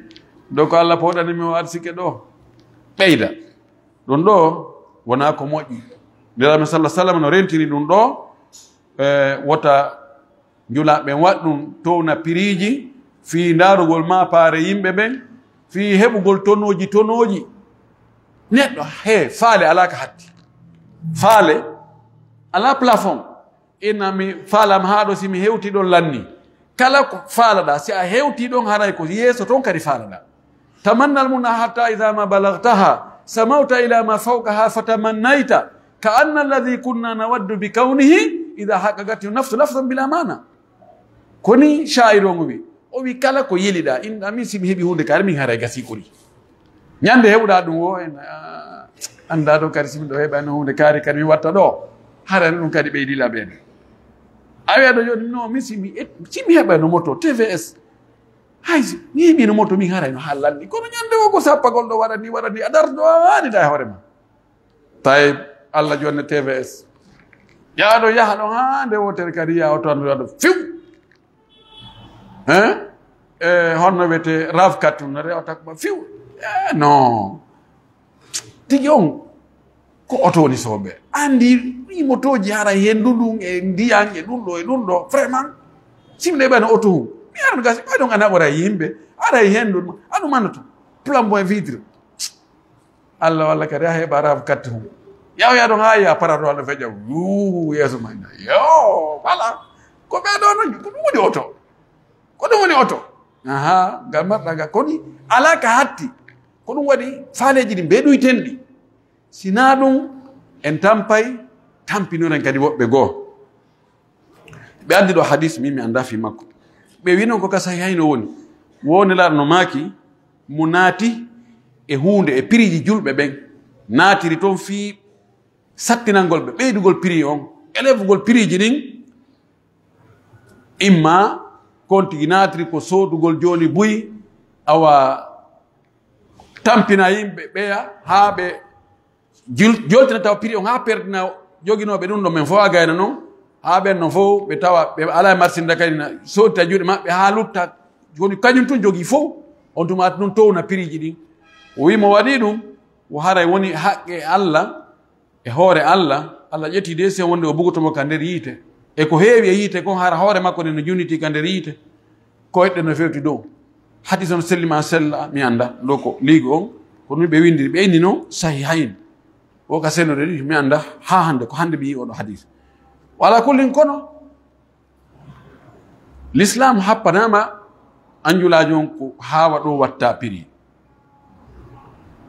do ko Allah poɗanimi o arsike ɗo ɓeyda ɗum ɗo wona ko moƴƴi nelaami sallah sallam no rentiri ɗum ɗo wota julaɓe waɗ ɗum towna piriji fi ndarugol ma paare yimɓe ɓen fi heɓugol tonoji neɗɗo he faale ala ka hatti faale ala plafond inna mi faalam haa ɗo simi hewti ɗon lanni kala ko faalaɗa si a hewti ɗon haray ko yeeso toon kadi faalaɗa tamannal muna hatta ida ma balagtaha samawta ila ma fawqaha fatamannayta ka anna alladi kunna nawaddu bi kawnihi ida haqqagati nafsu lafdan bila mana koni sha'ir o wi o wi kala ko yeliɗa inɗa min simi heɓi hunde kadi min haray gasi kori ñande heɓuɗa ɗum o en anda ɗo kadi simi ɗo heɓano hunde kaari kadi mi watta ɗo harani ɗum kadi ɓeydila ɓen a wiyaɗo joni non min simi heɓayno moto tvs hay mi heɓino moto min harayno ha lanni kono ñande o ko sappagol ɗo waɗani a darto anida e hoorema tawi Allah jonne tvs yaaɗo yaha ɗon ha nde wotere kadi ya oto waɗo few honno wiyete rav4 no rewata ko few non tigi on ko oto woni soɓe andi ɗi motoji hara hen ɗum e ndiyan e ɗum ɗo vraiment simde ɓayno oto hum mi arano gasi ɓayɗon ana ɓora yimɓe ara hen ɗum aɗum annato plomboin vitre Allah walla kadi a heɓa rav4 hum yawya ɗon ha ya parato Allah feƴa yeeso ma yo voilà ko ɓeɗo ko ɗum woni oto aha ngam maɓɓa ga koni ala ka hatti ko ɗum waɗi faaleji ɗi mbeɗuyten ɗi sina ɗum en tampinoren kadi woɓɓe goo ɓe andi ɗo hadis min mi anda fi makko ɓe wi noon ko ka sahihayno woni laara no maaki mo naati e hunde e piriji julɓe ɓen naatiri toon fi sattinalngol ɓe ɓeydugol prix on élèvegol piriji ɗin imma kon tigi naatiri ko soodugol joni buyi awa tampina yimɓe ɓeya haa ɓe joltina tawa prix on haa perdina joginoɓe ɗum ɗo men fof a gayna noon haa ɓen non fof ɓe tawa ɓe ala e marcinde kadi soodita juuɗe maɓɓe haa lutta joni kañum tun jogii fof on tumata ɗum towna prix ji ɗin o wimo waɗi ɗum o haray woni haqqe Allah e hoore Allah ƴetti desi wonde o bugotomo ka nder yiite e ko heewi e yiite kon hara hoore makko nde no juniti ka nder yiite koyɗe no fewti dow hadis on sellima sella mi anda ɗo ko liigo on ko ɗum ɓe windiri ɓe indi noon sahihayn o ka sellode ɗi mi anda ha hande ko hande ɓe yi oɗo hadis wala kullin kono l'islam happanama anjulaji on ko hawa ɗo watta prix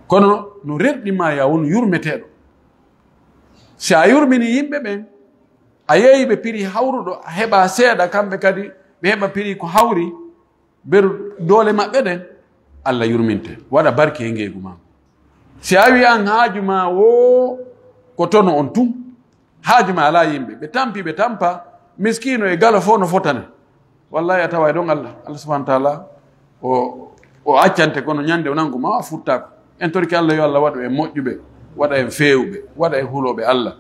kono no renɗima ya won yurmeteɗo si a yurmini yimɓe ɓen a yeeyi ɓe prix hawruɗo heɓa seeɗa kamɓe kadi ɓe heɓa prix ko hawri beru doole maɓɓe ɗen Allah yurminte waɗa barke e ngeygu ma si a wi an haaju ma wo ko tono on tum haaju ma ala yimɓe ɓe tampa miskino e galo fof no fotane wallahi a tawa e ɗon Allah subahana taala o accante kono ñande o nango ma a futtako en torki Allah yo Allah waɗa e moƴƴuɓe waɗa e fewɓe waɗa e huloɓe Allah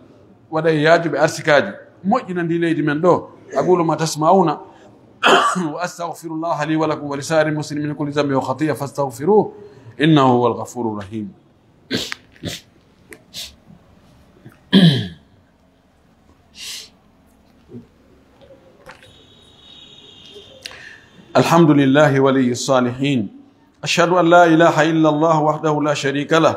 waɗa e yaajuɓe arsikaji moƴƴina ndi leydi men ɗo aqulu ma tasmauna wa astaghfirullah li wa lakum wa lisa'iril muslimin min kulli dhanbin wa khati'a fastaghfiruhu innahu huwal ghafurur rahim alhamdulillahi waliyis salihin ashhadu an la ilaha illa Allah wahdahu la sharika lah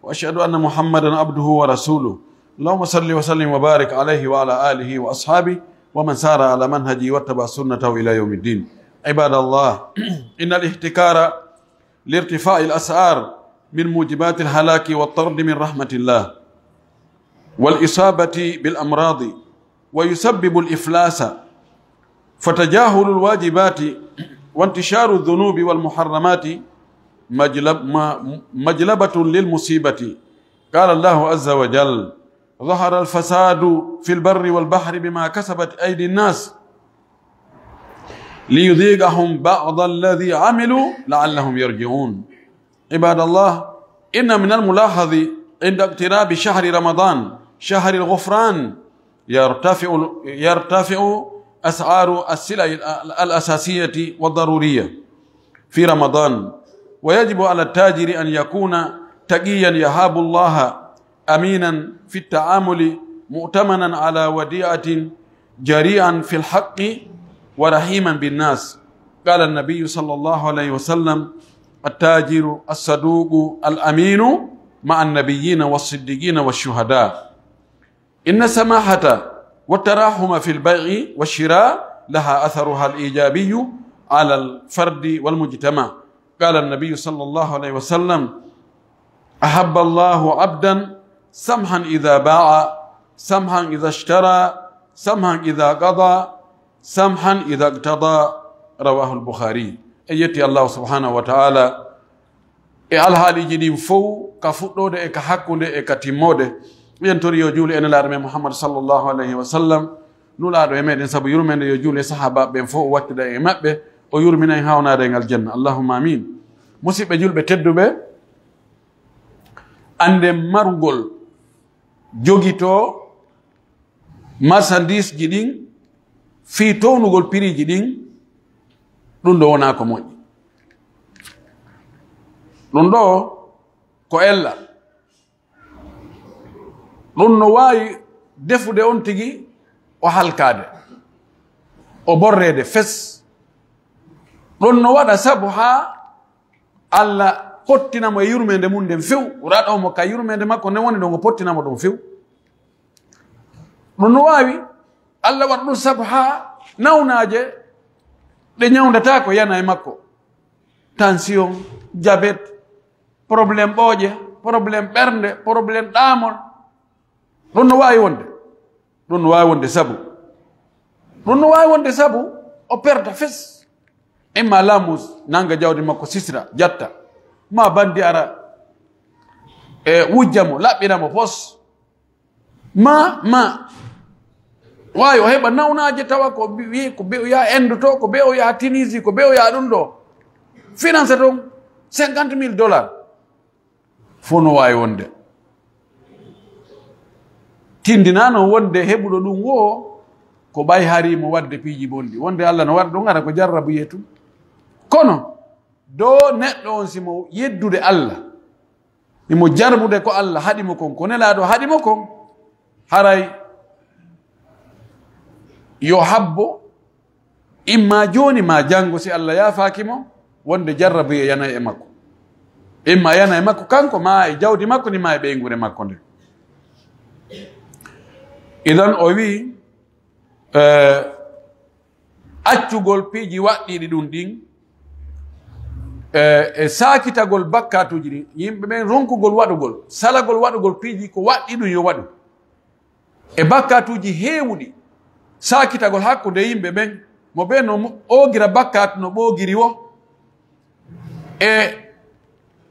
wa ashhadu anna Muhammadan abduhu wa rasuluh اللهم صل وسلم وبارك عليه وعلى آله وأصحابه ومن سار على منهجه واتبع سنته إلى يوم الدين عباد الله إن الاحتكار لارتفاع الأسعار من موجبات الهلاك والطرد من رحمة الله والإصابة بالأمراض ويسبب الإفلاس فتجاهل الواجبات وانتشار الذنوب والمحرمات مجلبة للمصيبة. قال الله عز وجل: ظهر الفساد في البر والبحر بما كسبت أيدي الناس ليذيقهم بعض الذي عملوا لعلهم يرجعون. عباد الله، إن من الملاحظ عند اقتراب شهر رمضان شهر الغفران يرتفع أسعار السلع الأساسية والضرورية في رمضان، ويجب على التاجر أن يكون تقيا يهاب الله أمينا في التعامل مؤتمنا على وديعة جريئا في الحق ورحيما بالناس. قال النبي صلى الله عليه وسلم: التاجر الصدوق الأمين مع النبيين والصديقين والشهداء. إن السماحة والتراحم في البيع والشراء لها أثرها الإيجابي على الفرد والمجتمع. قال النبي صلى الله عليه وسلم: أحب الله عبدا سمحا إذا باع، سمحا إذا اشترى، سمحا إذا قضى، سمحا إذا اقتضى. رواه البخاري. أيتي الله سبحانه وتعالى alhaali jiɗin fof ka fuɗɗode e ka hakkude e ka timmode. ɓen tori yo juule ene laaɗo men Muhammad sallllahu alayhi wa sallam nulaaɗo e meɗen sabu yurmede yo juule sahaba ɓen fof o wattida e maɓɓe o yurmina en hawnade e aljanna. Allahumma amin. musidɓe julɓe tedduɓe, ande marugol jogito marchandise ji ɗin fii townugol prix ji ɗin, ɗum ɗo wona ko moƴƴi. ɗum ɗo ko ella, ɗum no waawi defude on tigi o halkaade o borreede fes. ɗum no waɗa sabu haa Allah pottinamo e yurmede mum nden few, raɗomo ka yurmede makko nden woni ɗon o pottinamo ɗum few. ɗum no waawi Allah waɗa ɗum sabu haa nawnaaje ɗe ñawdata ko yana e makko: tension, diabete, probléme ɓooƴe, probléme ɓernde, probléme ɗaamol. ɗum no waawi wonde, ɗum no waawi wonde sabu, ɗum no waawi wonde sabu o perda fes. imma laamu nanga jawdi makko sisra jatta, ma bandi ara e wujjamo laɓɓinamo pos, ma waawi o heɓa nawnaaje tawa ko wi ko ɓe o yaha Inde to, ko ɓe o yaha Tunisie, ko ɓe o yaha ɗum ɗo finance ton $50,000 fof no waawi wonde. tindinano wonde heɓuɗo ɗum wo ko ɓay harimo wadde piiji bonɗi. wonde Allah no waɗa ɗum ara ko jarrabu yetum. kono do neɗɗo on simo yeddude Allah, imo jarbude ko Allah haɗimo kon, ko nelaɗo haɗimo kon, haray yo habbo imma joni ma jango si Allah yafakimo wonde jarrabu ye yana e makko, imma yana e makko kanko, ma e jawdi makko, ni ma e ɓeygure makko nde. idan o wi accugol piiji waɗɗiɗi ɗum ɗin e sakitagol bakkatuji ɗin, yimɓe ɓen ronkugol waɗugol, salagol waɗugol piiji ko waɗɗi ɗum yo waɗu, e bakkatuji heewuɗi, sakitagol hakkude yimɓe ɓen mo ɓe no ogira bakkatu no ɓogiri wo, e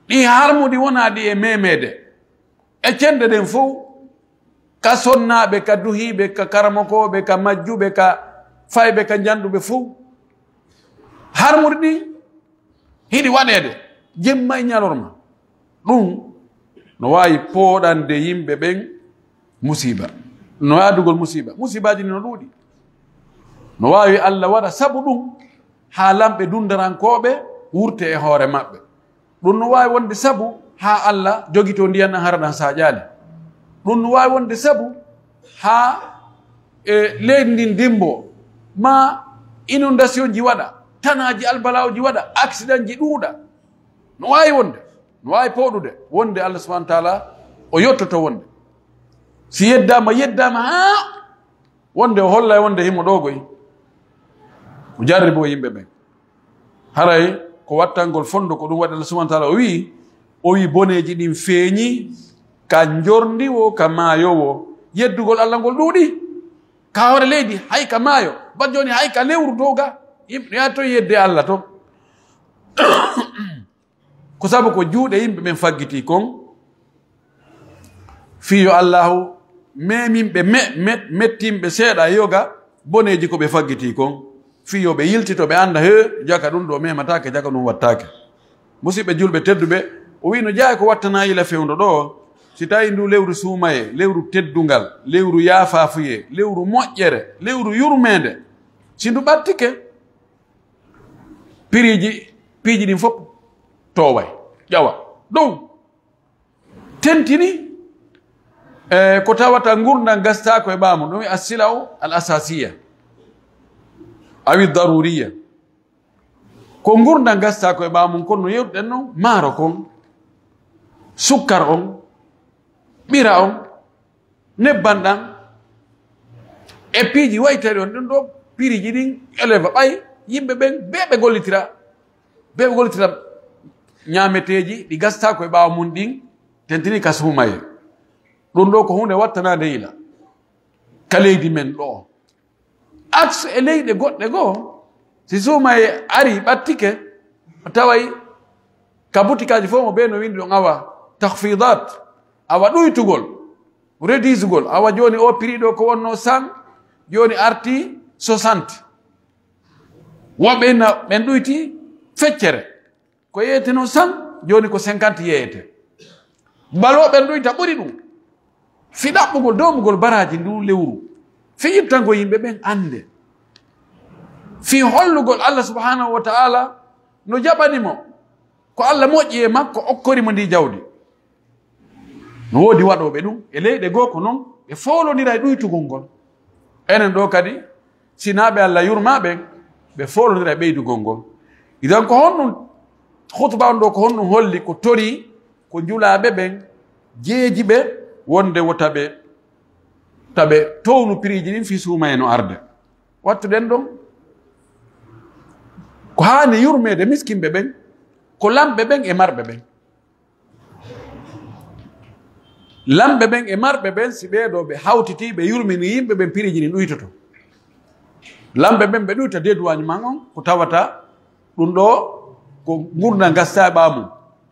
ɗi harmuɗi wonaɗi e memede e cende ɗen fof, ka sonnaɓe, ka duhiɓe, ka karamokoɓe, ka majjuɓe, ka fayɓe, ka janduɓe fof, harmuɗi ɗi hiɗi waɗede jemma e ñalorma. ɗum no wawi pooɗande yimɓe ɓen musiba, no adugol musiba. musibaji ni no ɗuuɗi, no wawi Allah waɗa sabu ɗum ha lamɓe dundarankoɓe wurte e hoore maɓɓe. ɗum no wawi wonde sabu ha Allah jogito ndiyan ɗan haraɗan saƴali. ɗum no wawi wonde sabu ha leydi ndin dimbo, ma inondation ji waɗa, tanaji albalawji waɗa, accident ji ɗuuɗa. no wawi wonde, no wawi poɗude wonde Allah subahana taala o yettoto wonde. si yeddama ha wonde o holla e wonde himo ɗogoy o jarribo yimɓe ɓen. haray ko wattangol fondo ko ɗum waɗi Allah subahana taala o wi boneji ɗin feeñi ka jorndiwo ka maayowo. yeddugol Allah ngol ɗuuɗi ka hoore leydi, hay ka maayo, ba joni hay ka lewru doga. yimɓe ya to yedde Allah to ko sabu ko juuɗe yimɓe ɓen faggiti kon fiyo allahu memimɓe mettimɓe seeɗa yoga boneji ko ɓe faggiti kon fiyo ɓe yiltito ɓe anda he jaka ɗum ɗo mematake jaka ɗum wattake musidɓe julɓe tedduɓe o wi no jeeya ko wattana yila fewndo ɗo si tawi ndu lewru suumaye lewru teddungal lewru yaafafuye lewru moƴƴere lewru yurmede si ndu ɓattike piiji ɗin fof toway ƴawa dow tentini ko tawata gurdam gastako e ɓamu ɗum assilau al asasiya awi daruriya ko gurdam gastako e ɓamum kono no yewtuɗen noon maaro kon sukkar on ɓira on nebban ɗam e piiji waytari on ɗum ɗo piriji ɗin élève ɓay yimɓe ɓen ɓe gollitira ñameteji ɗi gastako e ɓawa mum ɗin tentini ka suumaye ɗum ɗo ko hunde wattanade yila ka leydi men ɗo axe e leyɗe goɗɗe goo si suumaye ari ɓattike taway ka butikaji fof mo ɓe no windi ɗon awa tahfidat awa ɗuytugol redisugol awa joni o prix ɗo ko wonno 100 joni arti 60 woɓɓe ɓen ɗuyti feccere ko yeyeteno 100 joni ko 50 yeyete baloɓen ɗuyta ɓuri ɗum fi ɗaɓɓugol domugol baraji ndu lewru fi yittango yimɓe ɓen ande fi hollugol allah subhanahu wa ta'ala no jaɓanimo ko allah moƴƴi e makko okkorimo ndi jawdi no woodi waɗoɓe ɗum e leyɗe goo ko noon ɓe folodira e ɗuytugol ngol enen ɗo kadi sinaɓe allah yurmaɓe ɓe folodira e ɓeydugol ngol idan ko honɗum hutba on ɗo ko honɗum holli ko tori ko julaɓe ɓen jeeji ɓe wonde wo taɓe townu piriji ɗin fi suuma e no arde wattuɗen ɗon ko hani yurmede miskinɓe ɓen ko lamɓe ɓen e marɓe ɓen lamɓe ɓen e marɓe ɓen si ɓeeɗo ɓe hawtiti ɓe yurmini yimɓe ɓen piriji ɗin ɗuytoto lamɓe ɓen ɓe ɗuyta deduwaji man on ko tawata ɗum ɗo ko gurdam gasta e ɓamum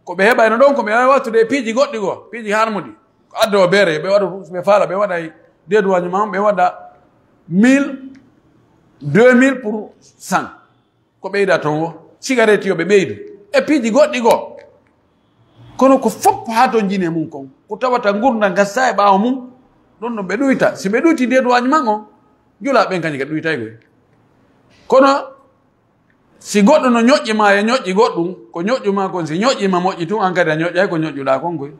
ko ɓe heɓayno ɗon ko ɓe wawi wattude e piiji goɗɗi goo piiji harmudi ko adde o beere ɓe waɗa ɓe faala ɓe waɗa deduwaji man ɓe waɗa 1000 2000 pour 100 ko ɓeyda toon o cigarette yo ɓe ɓeydu e piiji goɗɗi goo kono ko fopp ha to jine mum kon ko tawata gurdam gasta e ɓaawa mum ɗon ɗon ɓe ɗuyta si ɓe ɗuyti deduwaji man on julaɓen kañum kadi ɗuytay koy kono si goɗɗo no ñoƴƴima e ñoƴƴi goɗɗum ko ñoƴƴuma kon si ñoƴƴima moƴƴi tun an kadi a ñoƴƴay ko ñoƴƴuɗa kon koy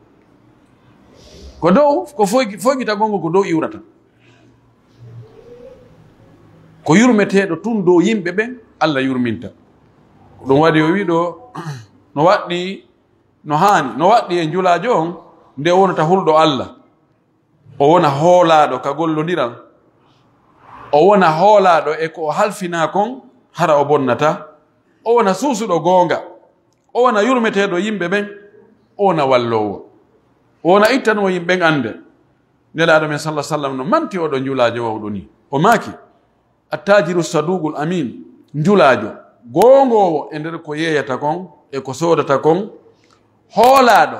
ko dow ko foygita gongol ko dow iwrata ko yurmeteɗo tun dow yimɓe ɓen allah yurminta ɗum waɗi o wi ɗo no waɗɗi no haani no waɗɗi e julajo on nde wonata hulɗo allah o wona hoolaɗo ka gollodiral o wona hoolaɗo e ko o halfina kon hara o bonnata o wona suusuɗo goonga o wona yurmeteɗo yimɓe ɓen o wona wallowo o wona ittanowo yimɓe ɓen ande nelaɗo men sallah sallam no manti oɗo julajo wawɗo ni o maaki attajiru sadugul amin julajo gongowo e nder ko yeyata kon e ko sodata kon hoolaɗo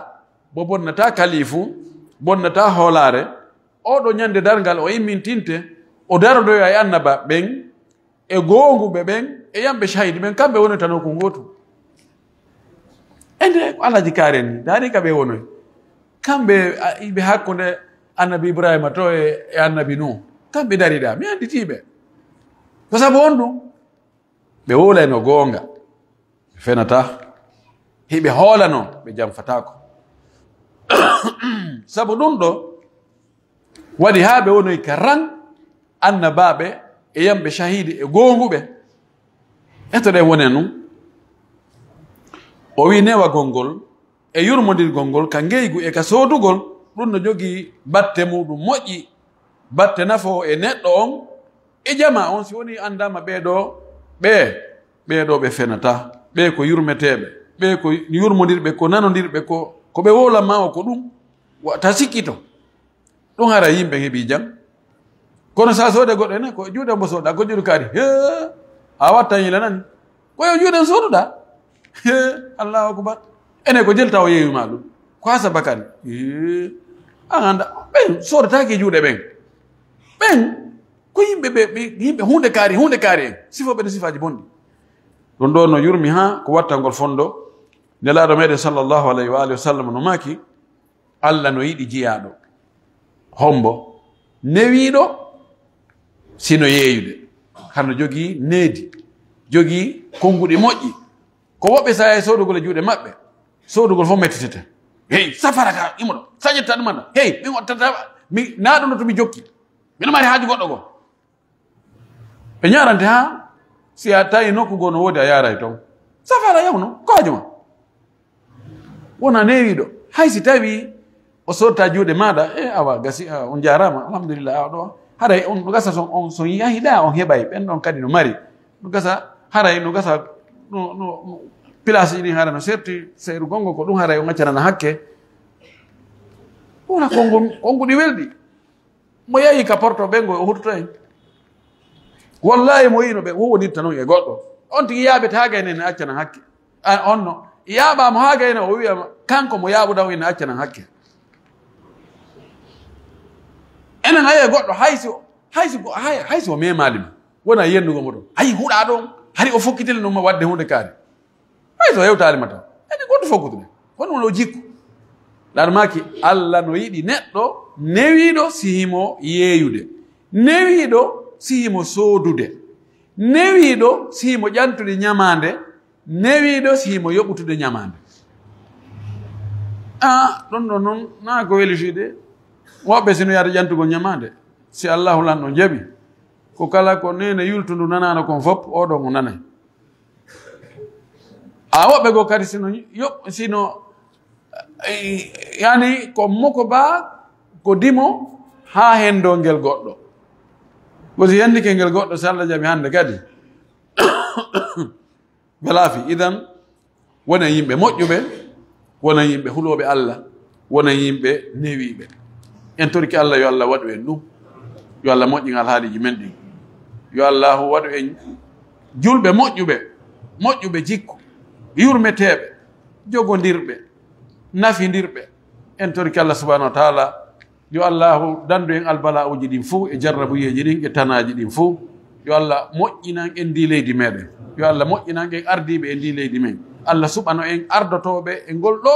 bo bonnata kalifu bonnata hoolare oɗo ñande dargal o immintinte o darodoyo e annaba ɓen e gonguɓe ɓen e yamɓe shahidi ɓen kamɓe woni tano ko gotu ende ko alaji karen ni daani kaɓe wonoy kamɓe ɓe hakkude annabi ibrahima to e annabi nu kamɓe dariɗa mi anditiɓe ko sabu on ɗum ɓe wolayno goonga ɓe fenata hiɓe hoolano ɓe jamfatako sabu ɗum ɗo waɗi ha ɓe wonoy ka ran annabaɓe e yamɓe shahidi e gonguɓe ettoɗen wonen num o wi newagol ngol e yurmodirgol ngol ka ngeygu e ka soodugol ɗum no jogii batte muɗum moƴƴi batte nafo e neɗɗo on e jama on si woni andama ɓeɗo ɓe fenata ɓe ko yurmeteɓe ɓe ko yurmodirɓe ko nanodirɓe ko ɓe wolanma o ko ɗum wata sikkito ɗum hara yimɓe heeɓi jam kono sa soode goɗɗo ene ko juuɗe mbo sooɗa ko juuɗe kaari he a wattan yila nani koyo juuɗen sooduɗa Allahu akbar ene ko jelta o yeewi ma ɗum ko hasa bakari an anda ɓen sodotake juuɗe ɓen ko yimɓe hunde kaari en sifo ɓe sifaji bonɗi ɗum ɗo no yurmi ha ko watta ngol fondo nelaɗo meɗen sallllahu alayhi wa alihi wa sallam no maki Allah no yiɗi jiyaɗo hombo newiɗo sino yeeyude harno jogii needi jogii konnguɗi moƴƴi ko woɓɓe sa yahi sodugol e juuɗe maɓɓe sodugol fof mettitete hey safara ka imoɗo saƴetta ɗumata hey min ottata mi naɗuno to mi jokki mino mari haaju goɗɗo goo ɓe ñarante ha si a tawi nokku goo no woodi a yaray toon safara yawno ko haaju ma wona newiɗo hay si tawi o sotta juuɗe maɗa awa gasi on jarama alhamdulillah awa ɗo haray on no gasa on so yahiɗa on heɓay ɓen ɗon kadi no mari no gasa haray no gasa no place ɗi hara no serti seyru gongo ko ɗum haray o gaccanana hakke wona konnguɗi welɗi mo yahi ka porto ɓengo o hutto en wallahi mo yino ɓe wowonirta noon e goɗɗo on tigi yaaɓete gayne ne accana hakke on no yaaɓamo ha gayne o wiyama kanko mo yaaɓuɗa ene accana hakke enen ayi e goɗɗo haysi o memalima wona yendugo mo ɗon ayi huuɗa ɗon hari o fokkitele numa wadde hunde kaari hayso hewtalima taw ene goɗɗo fokkutude hono won o jikku ɗarmaki Allah no yiɗi neɗɗo newiɗo sihimo yeeyude newiɗo sihimo soodude newiɗo sihimo ƴantude ñamande newiɗo sihimo yoɓutude ñamande ɗon ɗo noon na ko welitiɗe woɓɓe sino yata ƴantugol ñamande si Allahu lanɗo jaɓi ko kala ko nene yultundu nanano kon fof oɗon o nanay woɓɓe goo kadi sino yani ko moko ba ko dimo ha hendo ngel goɗɗo gosi yandike ngel goɗɗo so Allah jaɓi hande kadi belaafi idan wona yimɓe moƴƴuɓe wona yimɓe huloɓe Allah wona yimɓe newiɓe en torki Allah yo Allah waɗu en ɗum yo Allah moƴƴingal haaliji men ɗin yo Allahu waɗu en julɓe moƴƴuɓe jikku yurmeteɓe jogodirɓe nafidirɓe en torki Allah subhanahu wa taala yo Allahu dandu en albala uji ɗin fou e jarrabuyeji ɗin e tanaji ɗin fou yo Allah moƴƴinan en ndi leydi meɗen yo Allah moƴƴinan en ardiɓe e ndi leydi men Allah suɓano en ardotoɓe e ngol ɗo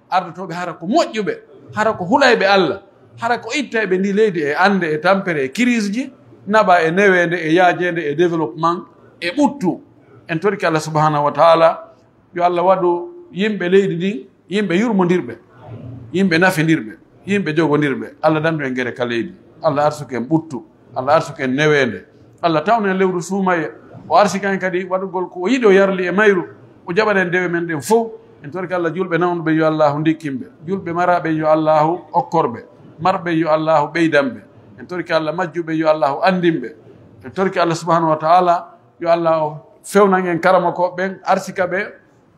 ardotoɓe hara ko moƴƴuɓe hara ko hulayɓe Allah hara ko ittaɓe ndi leydi e ande e tampere e crise ji naɓa e newede e yaajede e développement e ɓuttu en torki Allah subhanahu wa taala yo Allah waɗu yimɓe leydi ɗin yimɓe yurmodirɓe yimɓe nafidirɓe yimɓe jogodirɓe Allah dandu en guere ka leydi Allah arsuke en ɓuttu Allah arsuke en newede Allah tawno en lewru suumaye o arsikan kadi waɗugol ko o yiɗi o yarli e mayru o jaɓaɗen dewe men ɗen fof en torki Allah julɓe nawnuɓe yo Allahu dikkinɓe julɓe maraɓe yo Allahu okkorɓe marɓe yo Allahu ɓeydanɓe en torki Allah majjuɓe yo Allahu andinɓe en torki Allah subhanahu wa taala yo Allah fewnan en karama ko ɓen arsika ɓe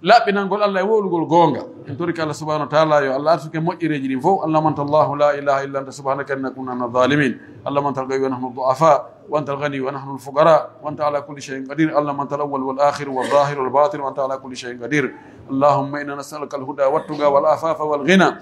laɓɓinangol Allah e wowlugol goonga en torki Allah subhanahu wa taala yo Allah arsuke moƴƴireji ɗin fof allahuma anta allahu la ilaha illa anta subhanaka inna kunna min adh-dhalimin allahuma anta al-ghayyu wa nahnu ad-du'afa wa anta al-ghani wa nahnu al-fuqara wa anta ala kulli shay'in qadir allahuma anta al-awwal wal akhir wal zahir wal batin wa anta ala kulli shay'in qadir allahumma inna nas'aluka al-huda wat-tuqa wal afafa wal ghina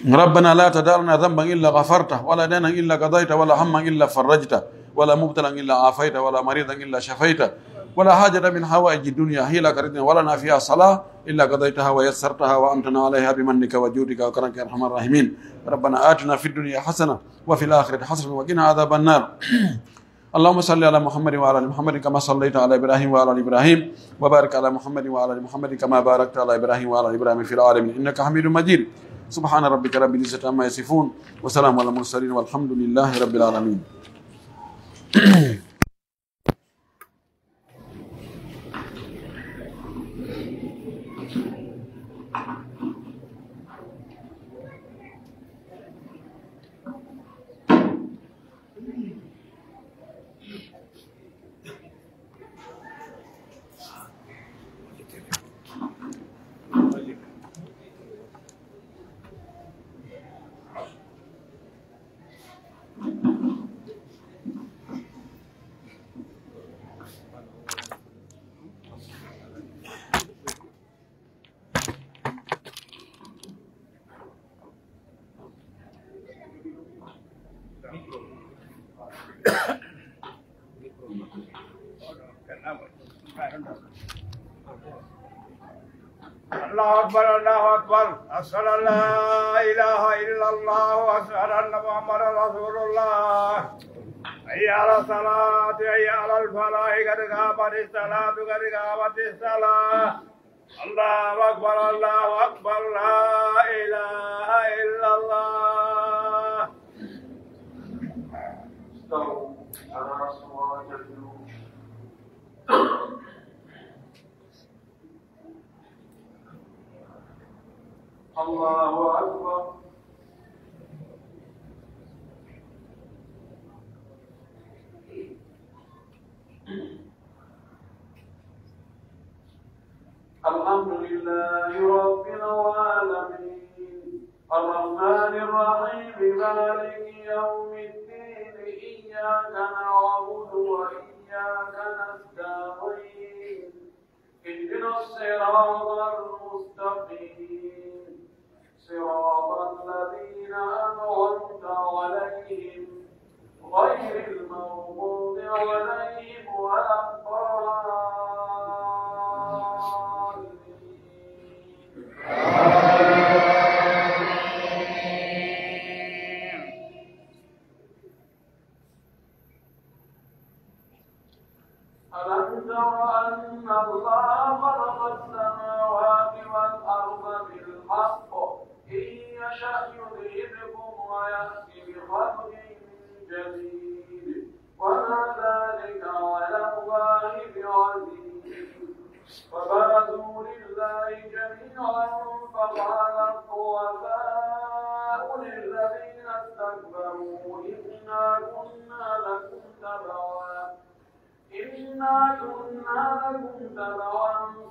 ربنا لا تدع لنا ذنبا الا غفرته ولا دينا الا قضيته ولا هما الا فرجته ولا مبتلا الا عافيته ولا مريضا الا شفيته ولا حاجة من حوائج الدنيا هي لك ردنا ولنا فيها صلاة إلا قضيتها ويسرتها وأمتنا عليها بمنك وجودك وكرمك يا أرحم الراحمين ربنا آتنا في الدنيا حسنة وفي الآخرة حسنة وقنا عذاب النار اللهم صل على محمد وعلى ال محمد كما صليت على إبراهيم وعلى ال إبراهيم وبارك على محمد وعلى ال محمد كما باركت على إبراهيم وعلى ال إبراهيم في العالمين إنك حميد مجيد سبحان ربك رب العزة عما يصفون وسلام على المرسلين والحمد لله رب العالمين الله أكبر الله أكبر أشهد أن لا إله إلا الله وأشهد أن محمدا رسول الله حي على الصلاة حي على الفلاح قد قامت الصلاة قد قامت الصلاة الله أكبر لا إله إلا الله. استووا على صراطكم. الله أكبر. الحمد لله رب العالمين الرحمن الرحيم مالك يوم الدين إياك نعبد وإياك نستعين اهدنا الصراط المستقيم صراط الذين أنعمت عليهم غير المغضوب عليهم ولا الضالين. ألم تر أن الله خلق السماوات والأرض بالحق إن يشأ يذهبكم ويأتي بخلق جديد وما ذلك على الله بعزيز. وبرزوا لله جميعا فقال الضعفاء للذين استكبروا إنا كنا لكم تبعا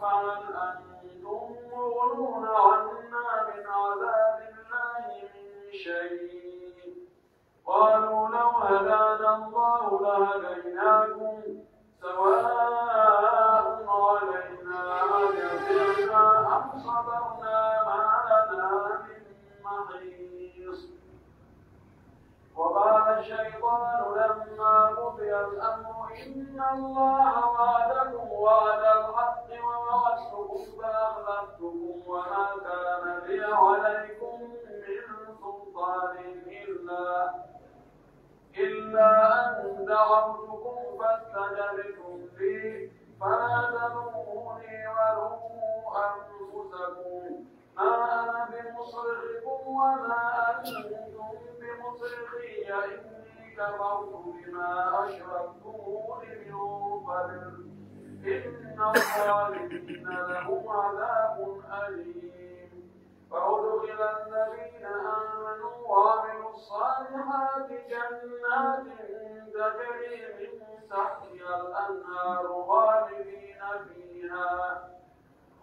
فهل أنتم مغنون عنا من عذاب الله من شيء. قالوا لو هدانا الله لهديناكم سواء علينا أجزعنا أم صبرنا ما لنا من محيص. وقال الشيطان لما قضي الأمر إن الله وعدكم وعد الحق ووعدتكم فأخلفتكم وما كان لي عليكم من سلطان إلا أن دعوتكم فاستجبتم لي فلا تلوموني ولوموا أنفسكم ما أنا بمصرخكم وما أنتم بمصرخي إني كفرت بما أشركتمون من قبل إن الظالمين لهم عذاب أليم. فأدخل الذين آمنوا وعملوا الصالحات جنات تجري من تحتها الأنهار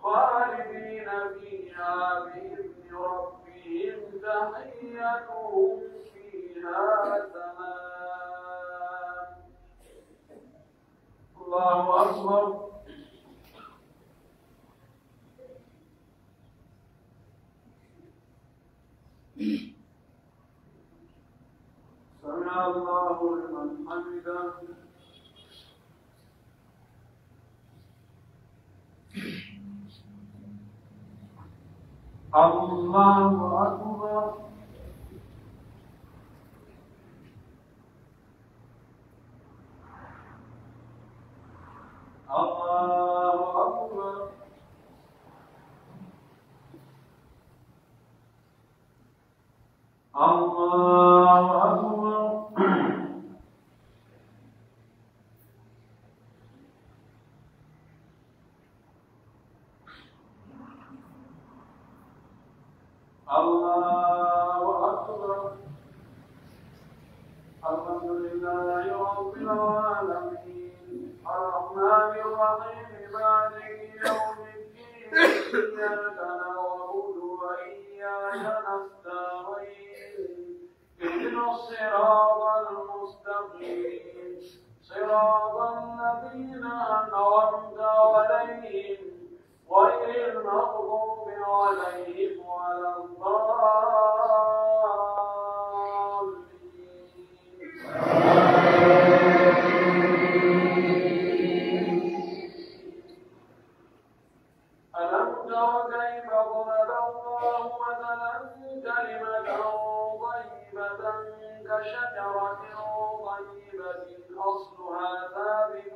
خالدين فيها بإذن ربهم تحيتهم فيها سلام. الله أكبر. سمع الله لمن حمده. الله أكبر. الله أكبر. الله أكبر. الله أكبر. الحمد لله رب العالمين الرحمن الرحيم مالك يوم الدين إياك نعبد وإياك نستعين اهدنا الصراط المستقيم صراط الذين أنعمت عليهم غير المغضوب عليهم ولا الضالين. كشجرة طيبة أصلها ثابت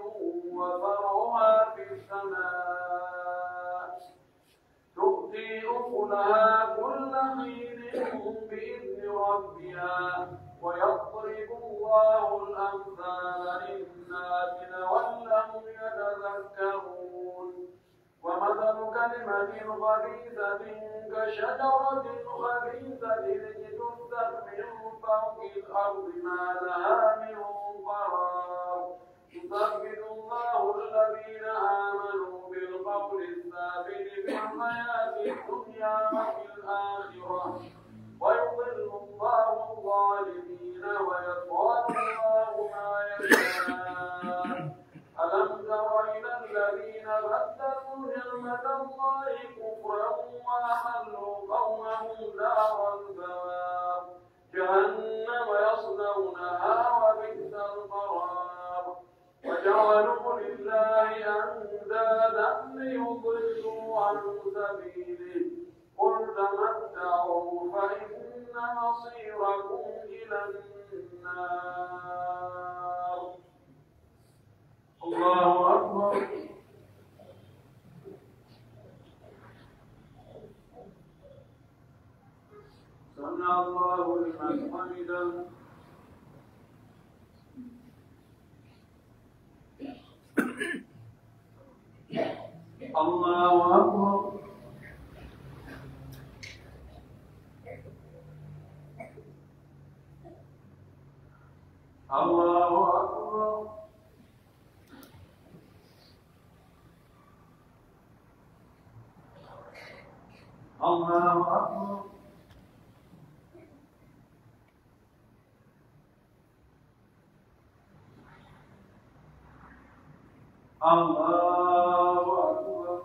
وفرعها في السماء تؤتي أكلها كل حين بإذن ربها ويضرب الله الأمثال للناس لعلهم يتذكرون ومثل كلمة خبيثة كشجرة خبيثة اجتثت من فوق الأرض ما لها من قرار يثبت الله الذين آمنوا بالقول الثابت في الحياة الدنيا وفي الآخرة ويضل الله الظالمين ويفعل الله ما يشاء ألم تر إلى الذين بدلوا نعمة الله كفرا وأحلوا قومهم دار البوار جهنم يصلونها وبئس القرار وجعلوا لله أندادا ليضلوا عن سبيله قل تمتعوا فإن مصيركم إلى النار. الله أكبر. سمع الله لمن حمده. الله أكبر. الله أكبر. الله أكبر. الله أكبر.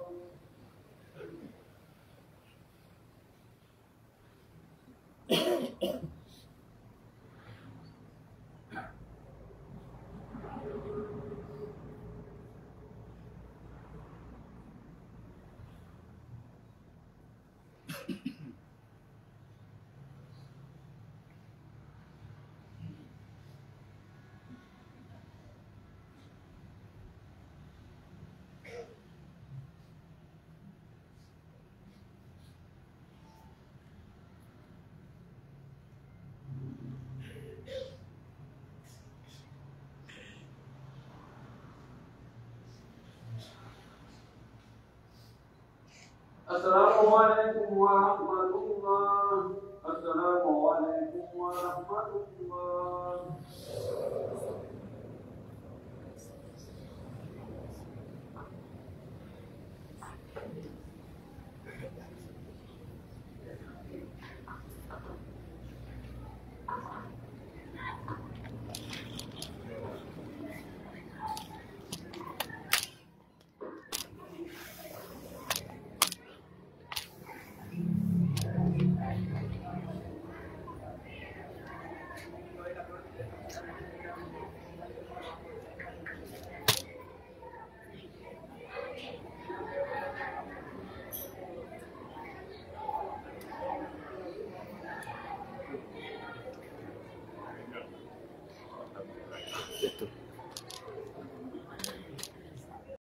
السلام عليكم ورحمة الله. السلام عليكم ورحمة الله. Betul.